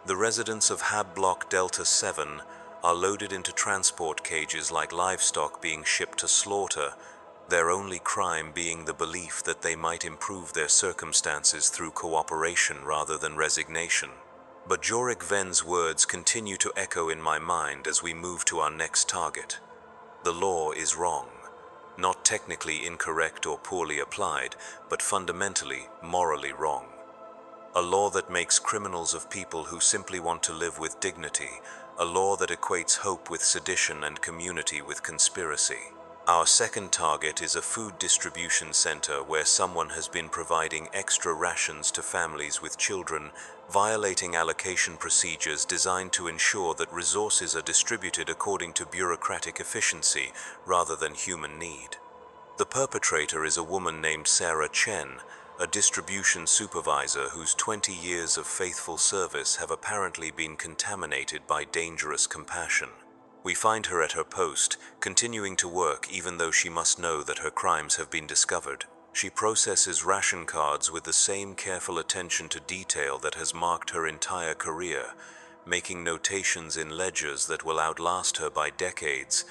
The residents of Hab Block Delta 7 are loaded into transport cages like livestock being shipped to slaughter, their only crime being the belief that they might improve their circumstances through cooperation rather than resignation. But Jorik Ven's words continue to echo in my mind as we move to our next target. The law is wrong, not technically incorrect or poorly applied, but fundamentally, morally wrong. A law that makes criminals of people who simply want to live with dignity, a law that equates hope with sedition and community with conspiracy. Our second target is a food distribution center where someone has been providing extra rations to families with children, violating allocation procedures designed to ensure that resources are distributed according to bureaucratic efficiency rather than human need. The perpetrator is a woman named Sarah Chen, a distribution supervisor whose 20 years of faithful service have apparently been contaminated by dangerous compassion. We find her at her post, continuing to work even though she must know that her crimes have been discovered. She processes ration cards with the same careful attention to detail that has marked her entire career, making notations in ledgers that will outlast her by decades,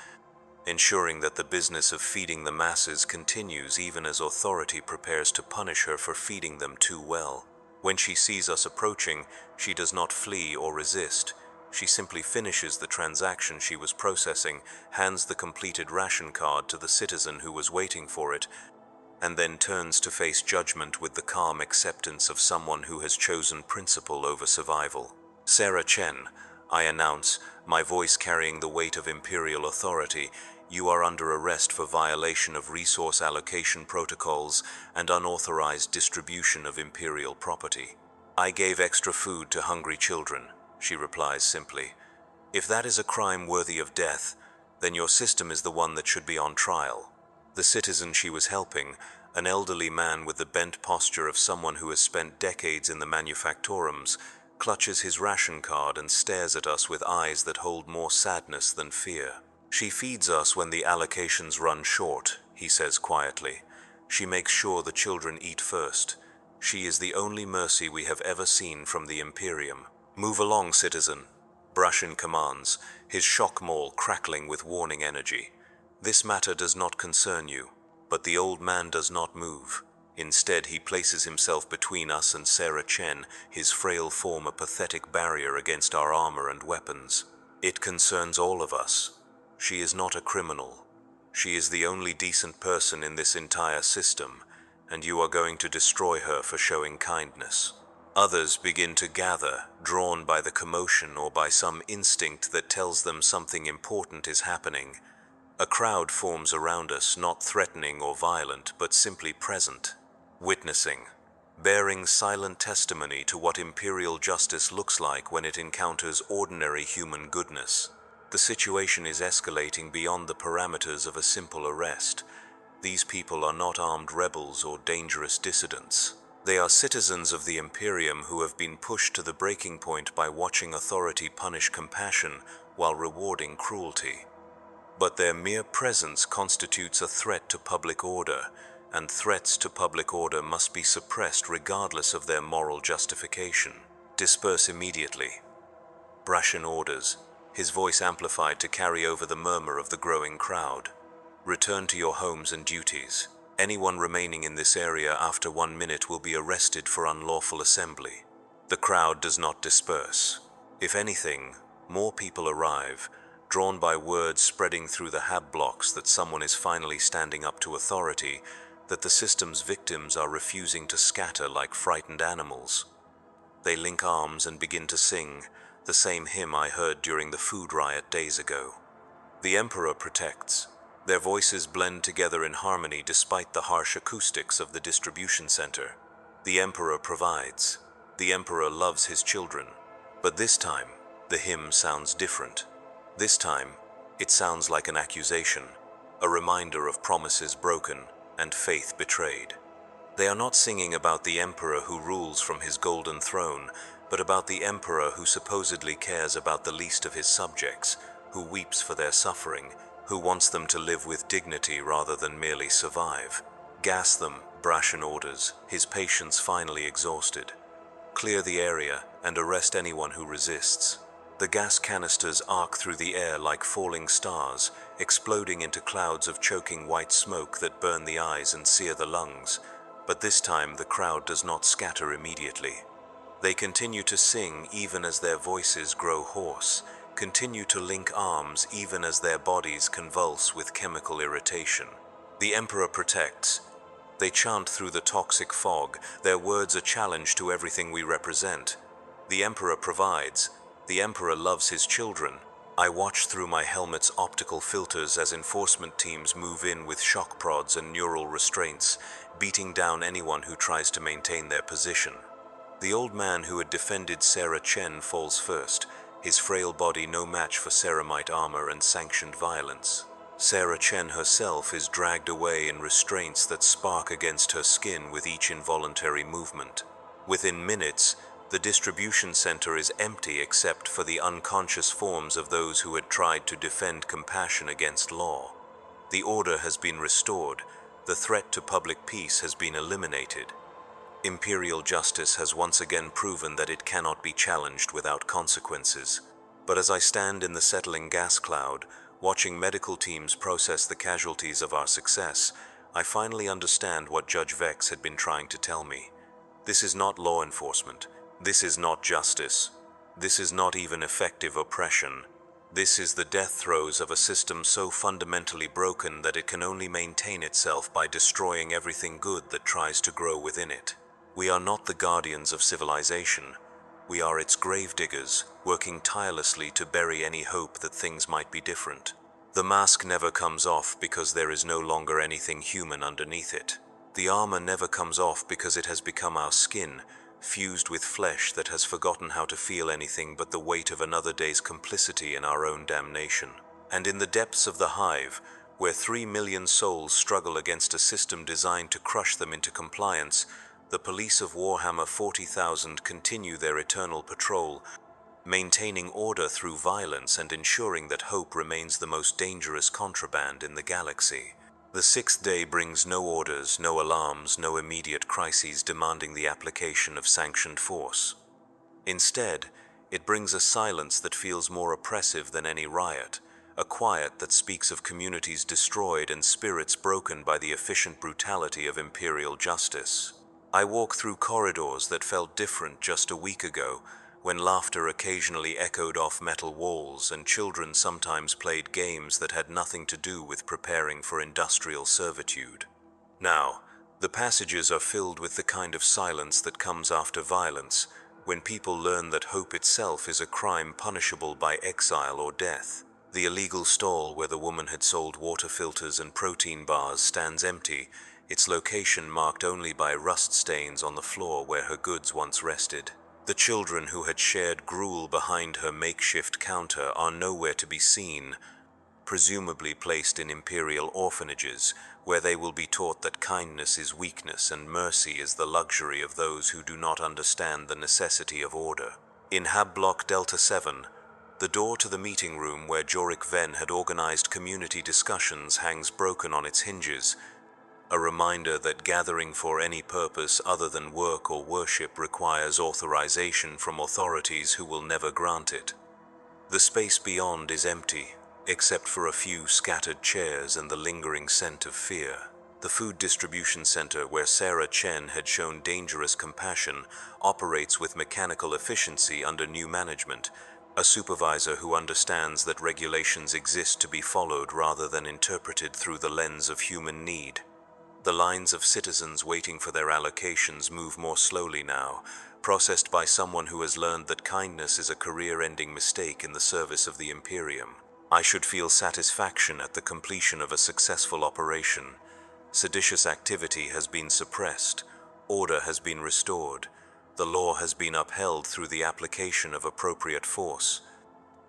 ensuring that the business of feeding the masses continues even as authority prepares to punish her for feeding them too well. When she sees us approaching, she does not flee or resist. She simply finishes the transaction she was processing, hands the completed ration card to the citizen who was waiting for it, and then turns to face judgment with the calm acceptance of someone who has chosen principle over survival. "Sarah Chen," I announce, my voice carrying the weight of Imperial authority, "you are under arrest for violation of resource allocation protocols and unauthorized distribution of Imperial property." "I gave extra food to hungry children," she replies simply. "If that is a crime worthy of death, then your system is the one that should be on trial." The citizen she was helping, an elderly man with the bent posture of someone who has spent decades in the manufactorums, clutches his ration card and stares at us with eyes that hold more sadness than fear. "She feeds us when the allocations run short," he says quietly. "She makes sure the children eat first. She is the only mercy we have ever seen from the Imperium." "Move along, citizen," Brashin commands, his shock maul crackling with warning energy. "This matter does not concern you." But the old man does not move. Instead, he places himself between us and Sarah Chen, his frail form a pathetic barrier against our armor and weapons. "It concerns all of us. She is not a criminal. She is the only decent person in this entire system, and you are going to destroy her for showing kindness." Others begin to gather, drawn by the commotion or by some instinct that tells them something important is happening. A crowd forms around us, not threatening or violent, but simply present, witnessing, bearing silent testimony to what Imperial justice looks like when it encounters ordinary human goodness. The situation is escalating beyond the parameters of a simple arrest. These people are not armed rebels or dangerous dissidents. They are citizens of the Imperium who have been pushed to the breaking point by watching authority punish compassion while rewarding cruelty. But their mere presence constitutes a threat to public order, and threats to public order must be suppressed regardless of their moral justification. "Disperse immediately," Brashin orders, his voice amplified to carry over the murmur of the growing crowd. "Return to your homes and duties. Anyone remaining in this area after 1 minute will be arrested for unlawful assembly." The crowd does not disperse. If anything, more people arrive, drawn by words spreading through the hab blocks that someone is finally standing up to authority, that the system's victims are refusing to scatter like frightened animals. They link arms and begin to sing, the same hymn I heard during the food riot days ago. The Emperor protects. Their voices blend together in harmony despite the harsh acoustics of the distribution center. The Emperor provides. The Emperor loves his children. But this time, the hymn sounds different. This time, it sounds like an accusation, a reminder of promises broken and faith betrayed. They are not singing about the emperor who rules from his golden throne, but about the emperor who supposedly cares about the least of his subjects, who weeps for their suffering, who wants them to live with dignity rather than merely survive. "Gas them," Brashin orders, his patience finally exhausted. "Clear the area and arrest anyone who resists." The gas canisters arc through the air like falling stars, exploding into clouds of choking white smoke that burn the eyes and sear the lungs. But this time the crowd does not scatter immediately. They continue to sing even as their voices grow hoarse, continue to link arms even as their bodies convulse with chemical irritation. The Emperor protects. They chant through the toxic fog, their words a challenge to everything we represent. The Emperor provides. The Emperor loves his children. I watch through my helmet's optical filters as enforcement teams move in with shock prods and neural restraints, beating down anyone who tries to maintain their position. The old man who had defended Sarah Chen falls first, his frail body no match for ceramite armor and sanctioned violence. Sarah Chen herself is dragged away in restraints that spark against her skin with each involuntary movement. Within minutes, the distribution center is empty except for the unconscious forms of those who had tried to defend compassion against law. The order has been restored, The threat to public peace has been eliminated. Imperial justice has once again proven that it cannot be challenged without consequences. But as I stand in the settling gas cloud, watching medical teams process the casualties of our success, I finally understand what Judge Vex had been trying to tell me. This is not law enforcement. This is not justice. This is not even effective oppression. This is the death throes of a system so fundamentally broken that it can only maintain itself by destroying everything good that tries to grow within it. We are not the guardians of civilization. We are its gravediggers, working tirelessly to bury any hope that things might be different. The mask never comes off because there is no longer anything human underneath it. The armor never comes off because it has become our skin, fused with flesh that has forgotten how to feel anything but the weight of another day's complicity in our own damnation. And in the depths of the hive, where 3 million souls struggle against a system designed to crush them into compliance, the police of Warhammer 40,000 continue their eternal patrol, maintaining order through violence and ensuring that hope remains the most dangerous contraband in the galaxy. The sixth day brings no orders, no alarms, no immediate crises demanding the application of sanctioned force. Instead, it brings a silence that feels more oppressive than any riot, a quiet that speaks of communities destroyed and spirits broken by the efficient brutality of Imperial justice. I walk through corridors that felt different just a week ago, when laughter occasionally echoed off metal walls and children sometimes played games that had nothing to do with preparing for industrial servitude. Now, the passages are filled with the kind of silence that comes after violence, when people learn that hope itself is a crime punishable by exile or death. The illegal stall where the woman had sold water filters and protein bars stands empty, its location marked only by rust stains on the floor where her goods once rested. The children who had shared gruel behind her makeshift counter are nowhere to be seen, presumably placed in Imperial orphanages, where they will be taught that kindness is weakness and mercy is the luxury of those who do not understand the necessity of order. In Hab Block Delta 7, the door to the meeting room where Jorik Venn had organized community discussions hangs broken on its hinges, a reminder that gathering for any purpose other than work or worship requires authorization from authorities who will never grant it. The space beyond is empty, except for a few scattered chairs and the lingering scent of fear. The food distribution center where Sarah Chen had shown dangerous compassion operates with mechanical efficiency under new management, a supervisor who understands that regulations exist to be followed rather than interpreted through the lens of human need. The lines of citizens waiting for their allocations move more slowly now, processed by someone who has learned that kindness is a career-ending mistake in the service of the Imperium. I should feel satisfaction at the completion of a successful operation. Seditious activity has been suppressed, order has been restored, the law has been upheld through the application of appropriate force.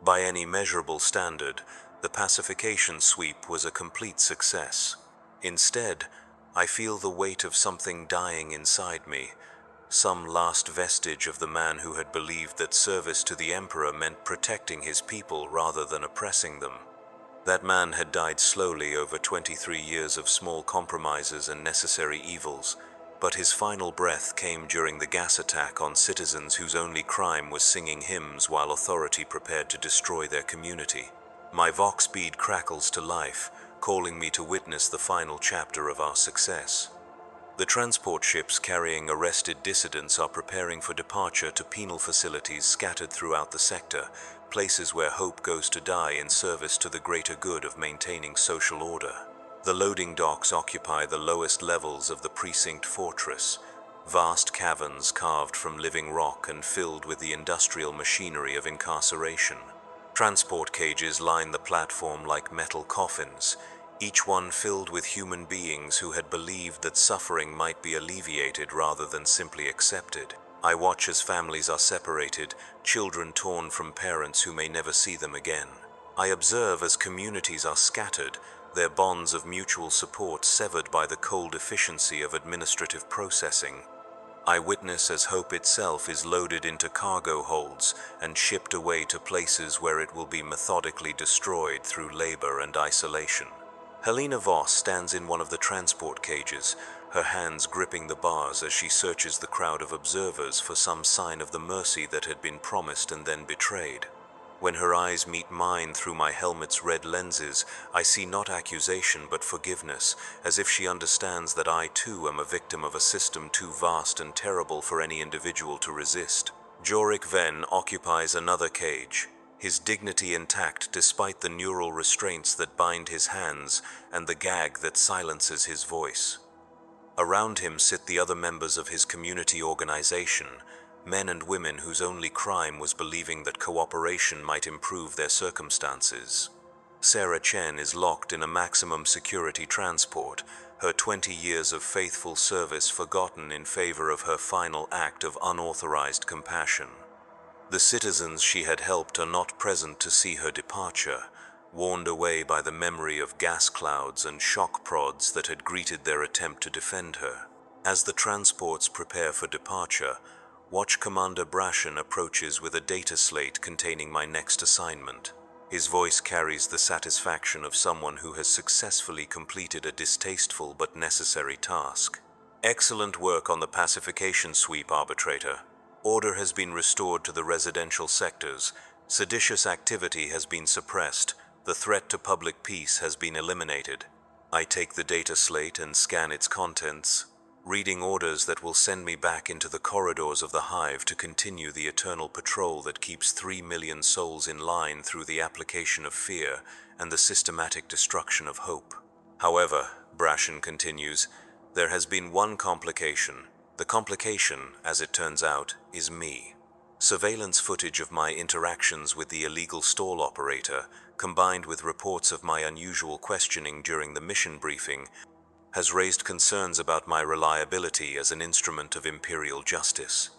By any measurable standard, the pacification sweep was a complete success. Instead, I feel the weight of something dying inside me, some last vestige of the man who had believed that service to the Emperor meant protecting his people rather than oppressing them. That man had died slowly over 23 years of small compromises and necessary evils, but his final breath came during the gas attack on citizens whose only crime was singing hymns while authority prepared to destroy their community. My Vox bead crackles to life, calling me to witness the final chapter of our success. The transport ships carrying arrested dissidents are preparing for departure to penal facilities scattered throughout the sector, places where hope goes to die in service to the greater good of maintaining social order. The loading docks occupy the lowest levels of the precinct fortress, vast caverns carved from living rock and filled with the industrial machinery of incarceration. Transport cages line the platform like metal coffins, each one filled with human beings who had believed that suffering might be alleviated rather than simply accepted. I watch as families are separated, children torn from parents who may never see them again. I observe as communities are scattered, their bonds of mutual support severed by the cold efficiency of administrative processing. I witness as hope itself is loaded into cargo holds and shipped away to places where it will be methodically destroyed through labor and isolation. Helena Voss stands in one of the transport cages, her hands gripping the bars as she searches the crowd of observers for some sign of the mercy that had been promised and then betrayed. When her eyes meet mine through my helmet's red lenses, I see not accusation but forgiveness, as if she understands that I too am a victim of a system too vast and terrible for any individual to resist. Jorik Venn occupies another cage, his dignity intact despite the neural restraints that bind his hands and the gag that silences his voice. Around him sit the other members of his community organization, men and women whose only crime was believing that cooperation might improve their circumstances. Sarah Chen is locked in a maximum security transport, her 20 years of faithful service forgotten in favor of her final act of unauthorized compassion. The citizens she had helped are not present to see her departure, warned away by the memory of gas clouds and shock prods that had greeted their attempt to defend her. As the transports prepare for departure, Watch Commander Brashen approaches with a data slate containing my next assignment. His voice carries the satisfaction of someone who has successfully completed a distasteful but necessary task. Excellent work on the pacification sweep, Arbitrator. Order has been restored to the residential sectors. Seditious activity has been suppressed. The threat to public peace has been eliminated. I take the data slate and scan its contents, reading orders that will send me back into the corridors of the hive to continue the eternal patrol that keeps 3 million souls in line through the application of fear and the systematic destruction of hope. However, Brashen continues, there has been one complication. The complication, as it turns out, is me. Surveillance footage of my interactions with the illegal stall operator, combined with reports of my unusual questioning during the mission briefing, has raised concerns about my reliability as an instrument of Imperial justice.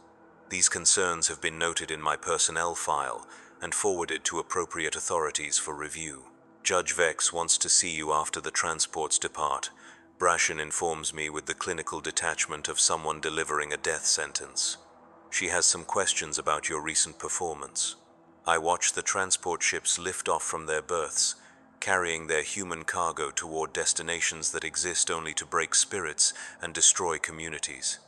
These concerns have been noted in my personnel file and forwarded to appropriate authorities for review. Judge Vex wants to see you after the transports depart. Brashen informs me with the clinical detachment of someone delivering a death sentence. She has some questions about your recent performance. I watch the transport ships lift off from their berths, carrying their human cargo toward destinations that exist only to break spirits and destroy communities.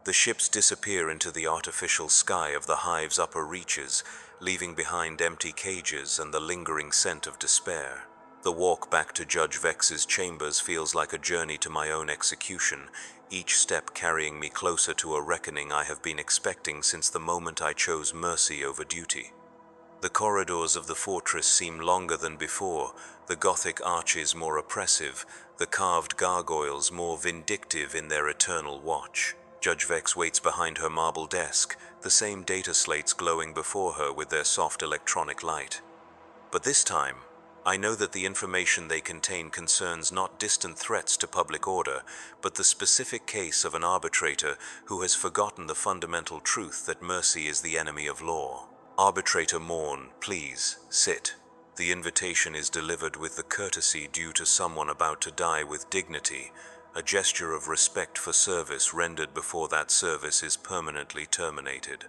The ships disappear into the artificial sky of the hive's upper reaches, leaving behind empty cages and the lingering scent of despair. The walk back to Judge Vex's chambers feels like a journey to my own execution, each step carrying me closer to a reckoning I have been expecting since the moment I chose mercy over duty. The corridors of the fortress seem longer than before, the Gothic arches more oppressive, the carved gargoyles more vindictive in their eternal watch. Judge Vex waits behind her marble desk, the same data slates glowing before her with their soft electronic light. But this time, I know that the information they contain concerns not distant threats to public order, but the specific case of an arbitrator who has forgotten the fundamental truth that mercy is the enemy of law. Arbitrator Morn, please, sit. The invitation is delivered with the courtesy due to someone about to die with dignity, a gesture of respect for service rendered before that service is permanently terminated.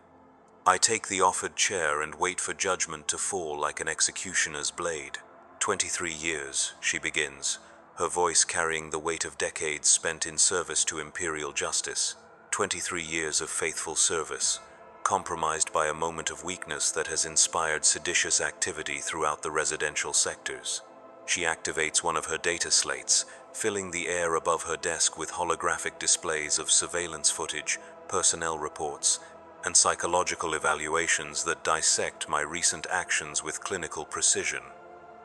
I take the offered chair and wait for judgment to fall like an executioner's blade. 23 years, she begins, her voice carrying the weight of decades spent in service to Imperial justice. 23 years of faithful service, compromised by a moment of weakness that has inspired seditious activity throughout the residential sectors. She activates one of her data slates, filling the air above her desk with holographic displays of surveillance footage, personnel reports, and psychological evaluations that dissect my recent actions with clinical precision.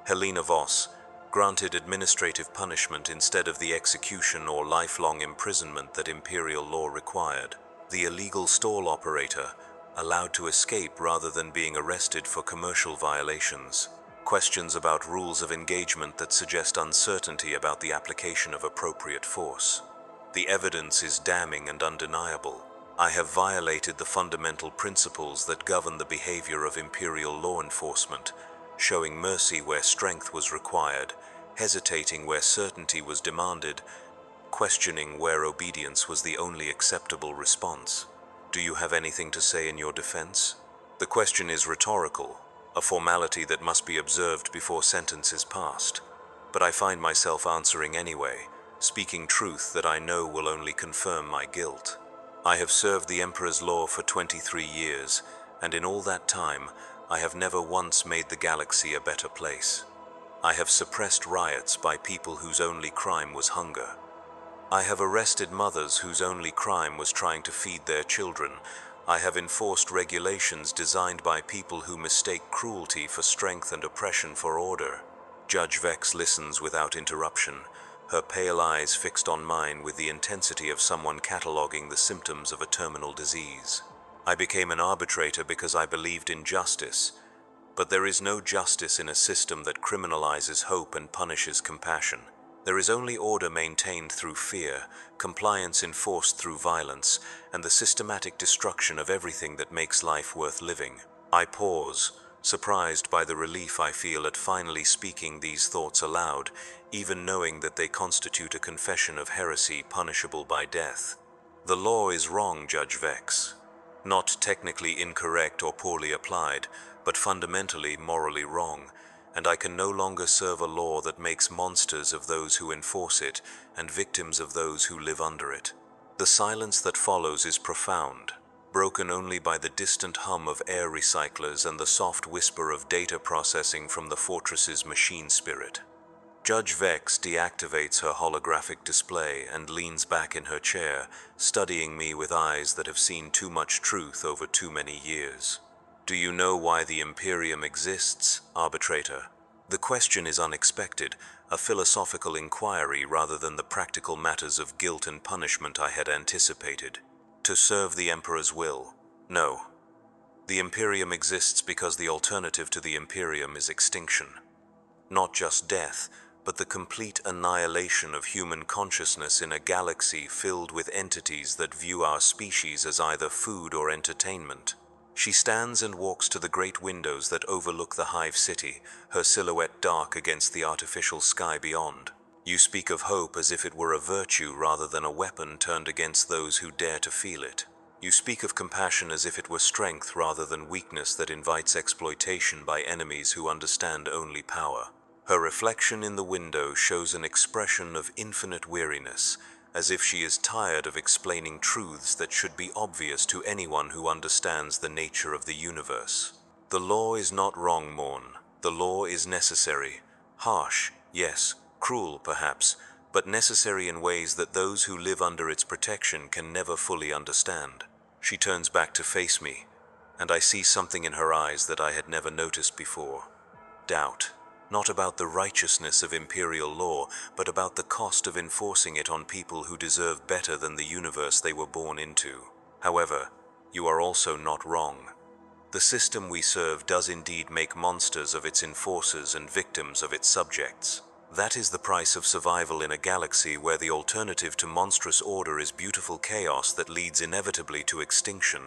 Helena Voss, granted administrative punishment instead of the execution or lifelong imprisonment that Imperial law required. The illegal stall operator, allowed to escape rather than being arrested for commercial violations. Questions about rules of engagement that suggest uncertainty about the application of appropriate force. The evidence is damning and undeniable. I have violated the fundamental principles that govern the behavior of Imperial law enforcement, showing mercy where strength was required, hesitating where certainty was demanded, questioning where obedience was the only acceptable response. Do you have anything to say in your defense? The question is rhetorical, a formality that must be observed before sentence is passed. but I find myself answering anyway, speaking truth that I know will only confirm my guilt. I have served the Emperor's law for 23 years, and in all that time, I have never once made the galaxy a better place. I have suppressed riots by people whose only crime was hunger. I have arrested mothers whose only crime was trying to feed their children. I have enforced regulations designed by people who mistake cruelty for strength and oppression for order. Judge Vex listens without interruption, her pale eyes fixed on mine with the intensity of someone cataloging the symptoms of a terminal disease. I became an arbitrator because I believed in justice, but there is no justice in a system that criminalizes hope and punishes compassion. There is only order maintained through fear, compliance enforced through violence, and the systematic destruction of everything that makes life worth living. I pause, surprised by the relief I feel at finally speaking these thoughts aloud, even knowing that they constitute a confession of heresy punishable by death. The law is wrong, Judge Vex. Not technically incorrect or poorly applied, but fundamentally morally wrong, and I can no longer serve a law that makes monsters of those who enforce it and victims of those who live under it. The silence that follows is profound, broken only by the distant hum of air recyclers and the soft whisper of data processing from the fortress's machine spirit. Judge Vex deactivates her holographic display and leans back in her chair, studying me with eyes that have seen too much truth over too many years. Do you know why the Imperium exists, Arbitrator? The question is unexpected, a philosophical inquiry rather than the practical matters of guilt and punishment I had anticipated. To serve the Emperor's will? No. The Imperium exists because the alternative to the Imperium is extinction. Not just death, but the complete annihilation of human consciousness in a galaxy filled with entities that view our species as either food or entertainment. She stands and walks to the great windows that overlook the hive city, her silhouette dark against the artificial sky beyond. You speak of hope as if it were a virtue rather than a weapon turned against those who dare to feel it. You speak of compassion as if it were strength rather than weakness that invites exploitation by enemies who understand only power. Her reflection in the window shows an expression of infinite weariness, as if she is tired of explaining truths that should be obvious to anyone who understands the nature of the universe. The law is not wrong, Morn. The law is necessary. Harsh, yes, cruel perhaps, but necessary in ways that those who live under its protection can never fully understand. She turns back to face me, and I see something in her eyes that I had never noticed before. Doubt. Not about the righteousness of Imperial law, but about the cost of enforcing it on people who deserve better than the universe they were born into. However, you are also not wrong. The system we serve does indeed make monsters of its enforcers and victims of its subjects. That is the price of survival in a galaxy where the alternative to monstrous order is beautiful chaos that leads inevitably to extinction.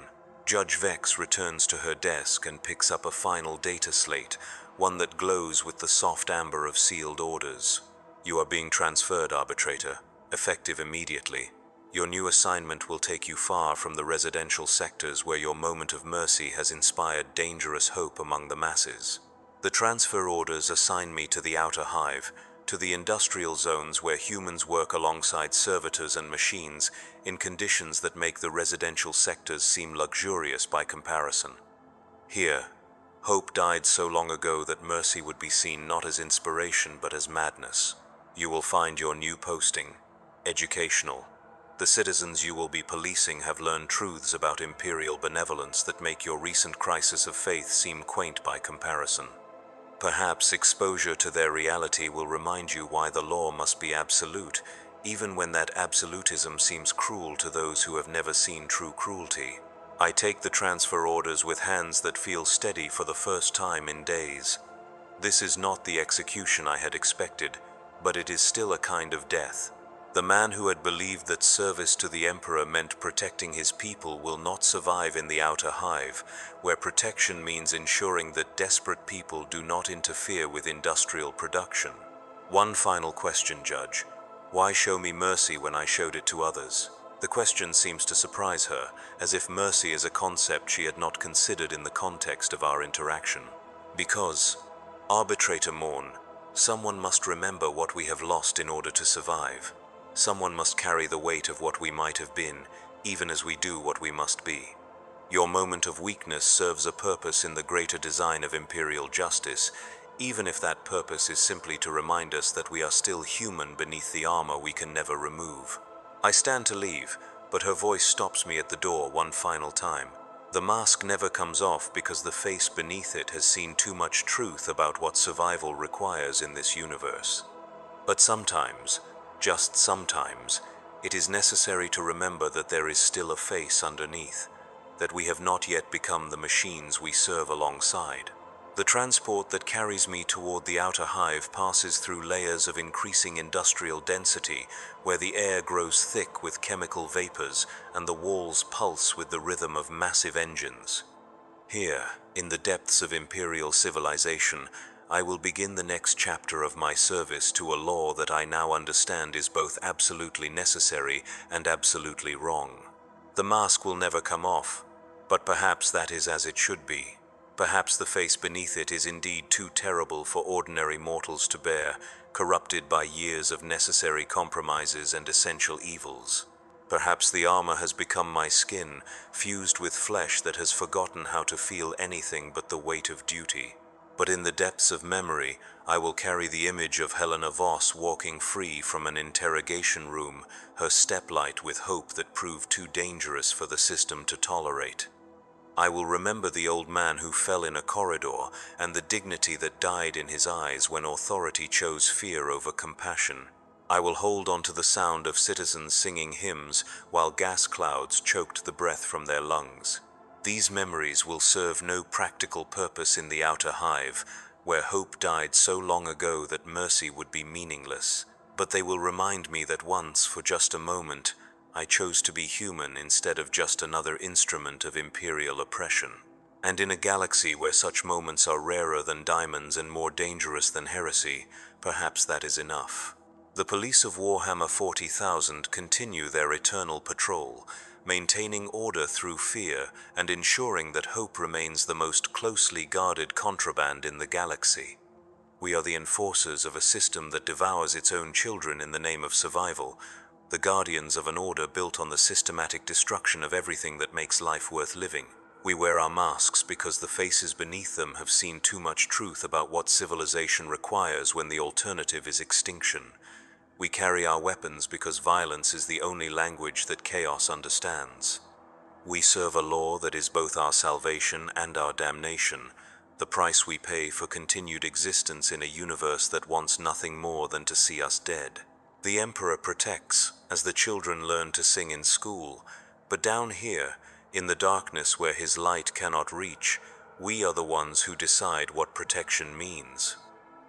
Judge Vex returns to her desk and picks up a final data slate, one that glows with the soft amber of sealed orders. You are being transferred, Arbitrator, effective immediately. Your new assignment will take you far from the residential sectors where your moment of mercy has inspired dangerous hope among the masses. The transfer orders assign me to the outer hive, to the industrial zones where humans work alongside servitors and machines in conditions that make the residential sectors seem luxurious by comparison. Here, hope died so long ago that mercy would be seen not as inspiration but as madness. You will find your new posting educational. The citizens you will be policing have learned truths about Imperial benevolence that make your recent crisis of faith seem quaint by comparison. Perhaps exposure to their reality will remind you why the law must be absolute, even when that absolutism seems cruel to those who have never seen true cruelty. I take the transfer orders with hands that feel steady for the first time in days. This is not the execution I had expected, but it is still a kind of death. The man who had believed that service to the Emperor meant protecting his people will not survive in the outer hive, where protection means ensuring that desperate people do not interfere with industrial production. One final question, Judge. Why show me mercy when I showed it to others? The question seems to surprise her, as if mercy is a concept she had not considered in the context of our interaction. Because, Arbitrator Morn, Someone must remember what we have lost in order to survive. Someone must carry the weight of what we might have been, even as we do what we must be. Your moment of weakness serves a purpose in the greater design of Imperial justice, even if that purpose is simply to remind us that we are still human beneath the armor we can never remove. I stand to leave, but her voice stops me at the door one final time. The mask never comes off because the face beneath it has seen too much truth about what survival requires in this universe. But sometimes, just sometimes, it is necessary to remember that there is still a face underneath, that we have not yet become the machines we serve alongside. The transport that carries me toward the outer hive passes through layers of increasing industrial density, where the air grows thick with chemical vapors and the walls pulse with the rhythm of massive engines. Here, in the depths of Imperial civilization, I will begin the next chapter of my service to a law that I now understand is both absolutely necessary and absolutely wrong. The mask will never come off, but perhaps that is as it should be. Perhaps the face beneath it is indeed too terrible for ordinary mortals to bear, corrupted by years of necessary compromises and essential evils. Perhaps the armor has become my skin, fused with flesh that has forgotten how to feel anything but the weight of duty. But in the depths of memory, I will carry the image of Helena Voss walking free from an interrogation room, her step light with hope that proved too dangerous for the system to tolerate. I will remember the old man who fell in a corridor and the dignity that died in his eyes when authority chose fear over compassion. I will hold on to the sound of citizens singing hymns while gas clouds choked the breath from their lungs. These memories will serve no practical purpose in the outer hive, where hope died so long ago that mercy would be meaningless. But they will remind me that once, for just a moment, I chose to be human instead of just another instrument of Imperial oppression. And in a galaxy where such moments are rarer than diamonds and more dangerous than heresy, perhaps that is enough. The police of Warhammer 40,000 continue their eternal patrol, maintaining order through fear and ensuring that hope remains the most closely guarded contraband in the galaxy. We are the enforcers of a system that devours its own children in the name of survival, the guardians of an order built on the systematic destruction of everything that makes life worth living. We wear our masks because the faces beneath them have seen too much truth about what civilization requires when the alternative is extinction. We carry our weapons because violence is the only language that chaos understands. We serve a law that is both our salvation and our damnation, the price we pay for continued existence in a universe that wants nothing more than to see us dead. The Emperor protects, as the children learn to sing in school, but down here, in the darkness where his light cannot reach, we are the ones who decide what protection means.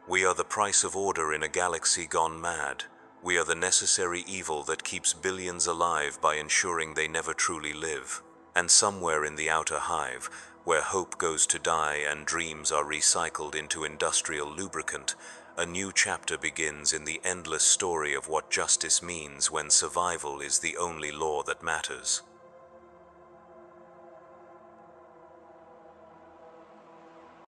We are the price of order in a galaxy gone mad. We are the necessary evil that keeps billions alive by ensuring they never truly live. And somewhere in the outer hive, where hope goes to die and dreams are recycled into industrial lubricant, a new chapter begins in the endless story of what justice means when survival is the only law that matters.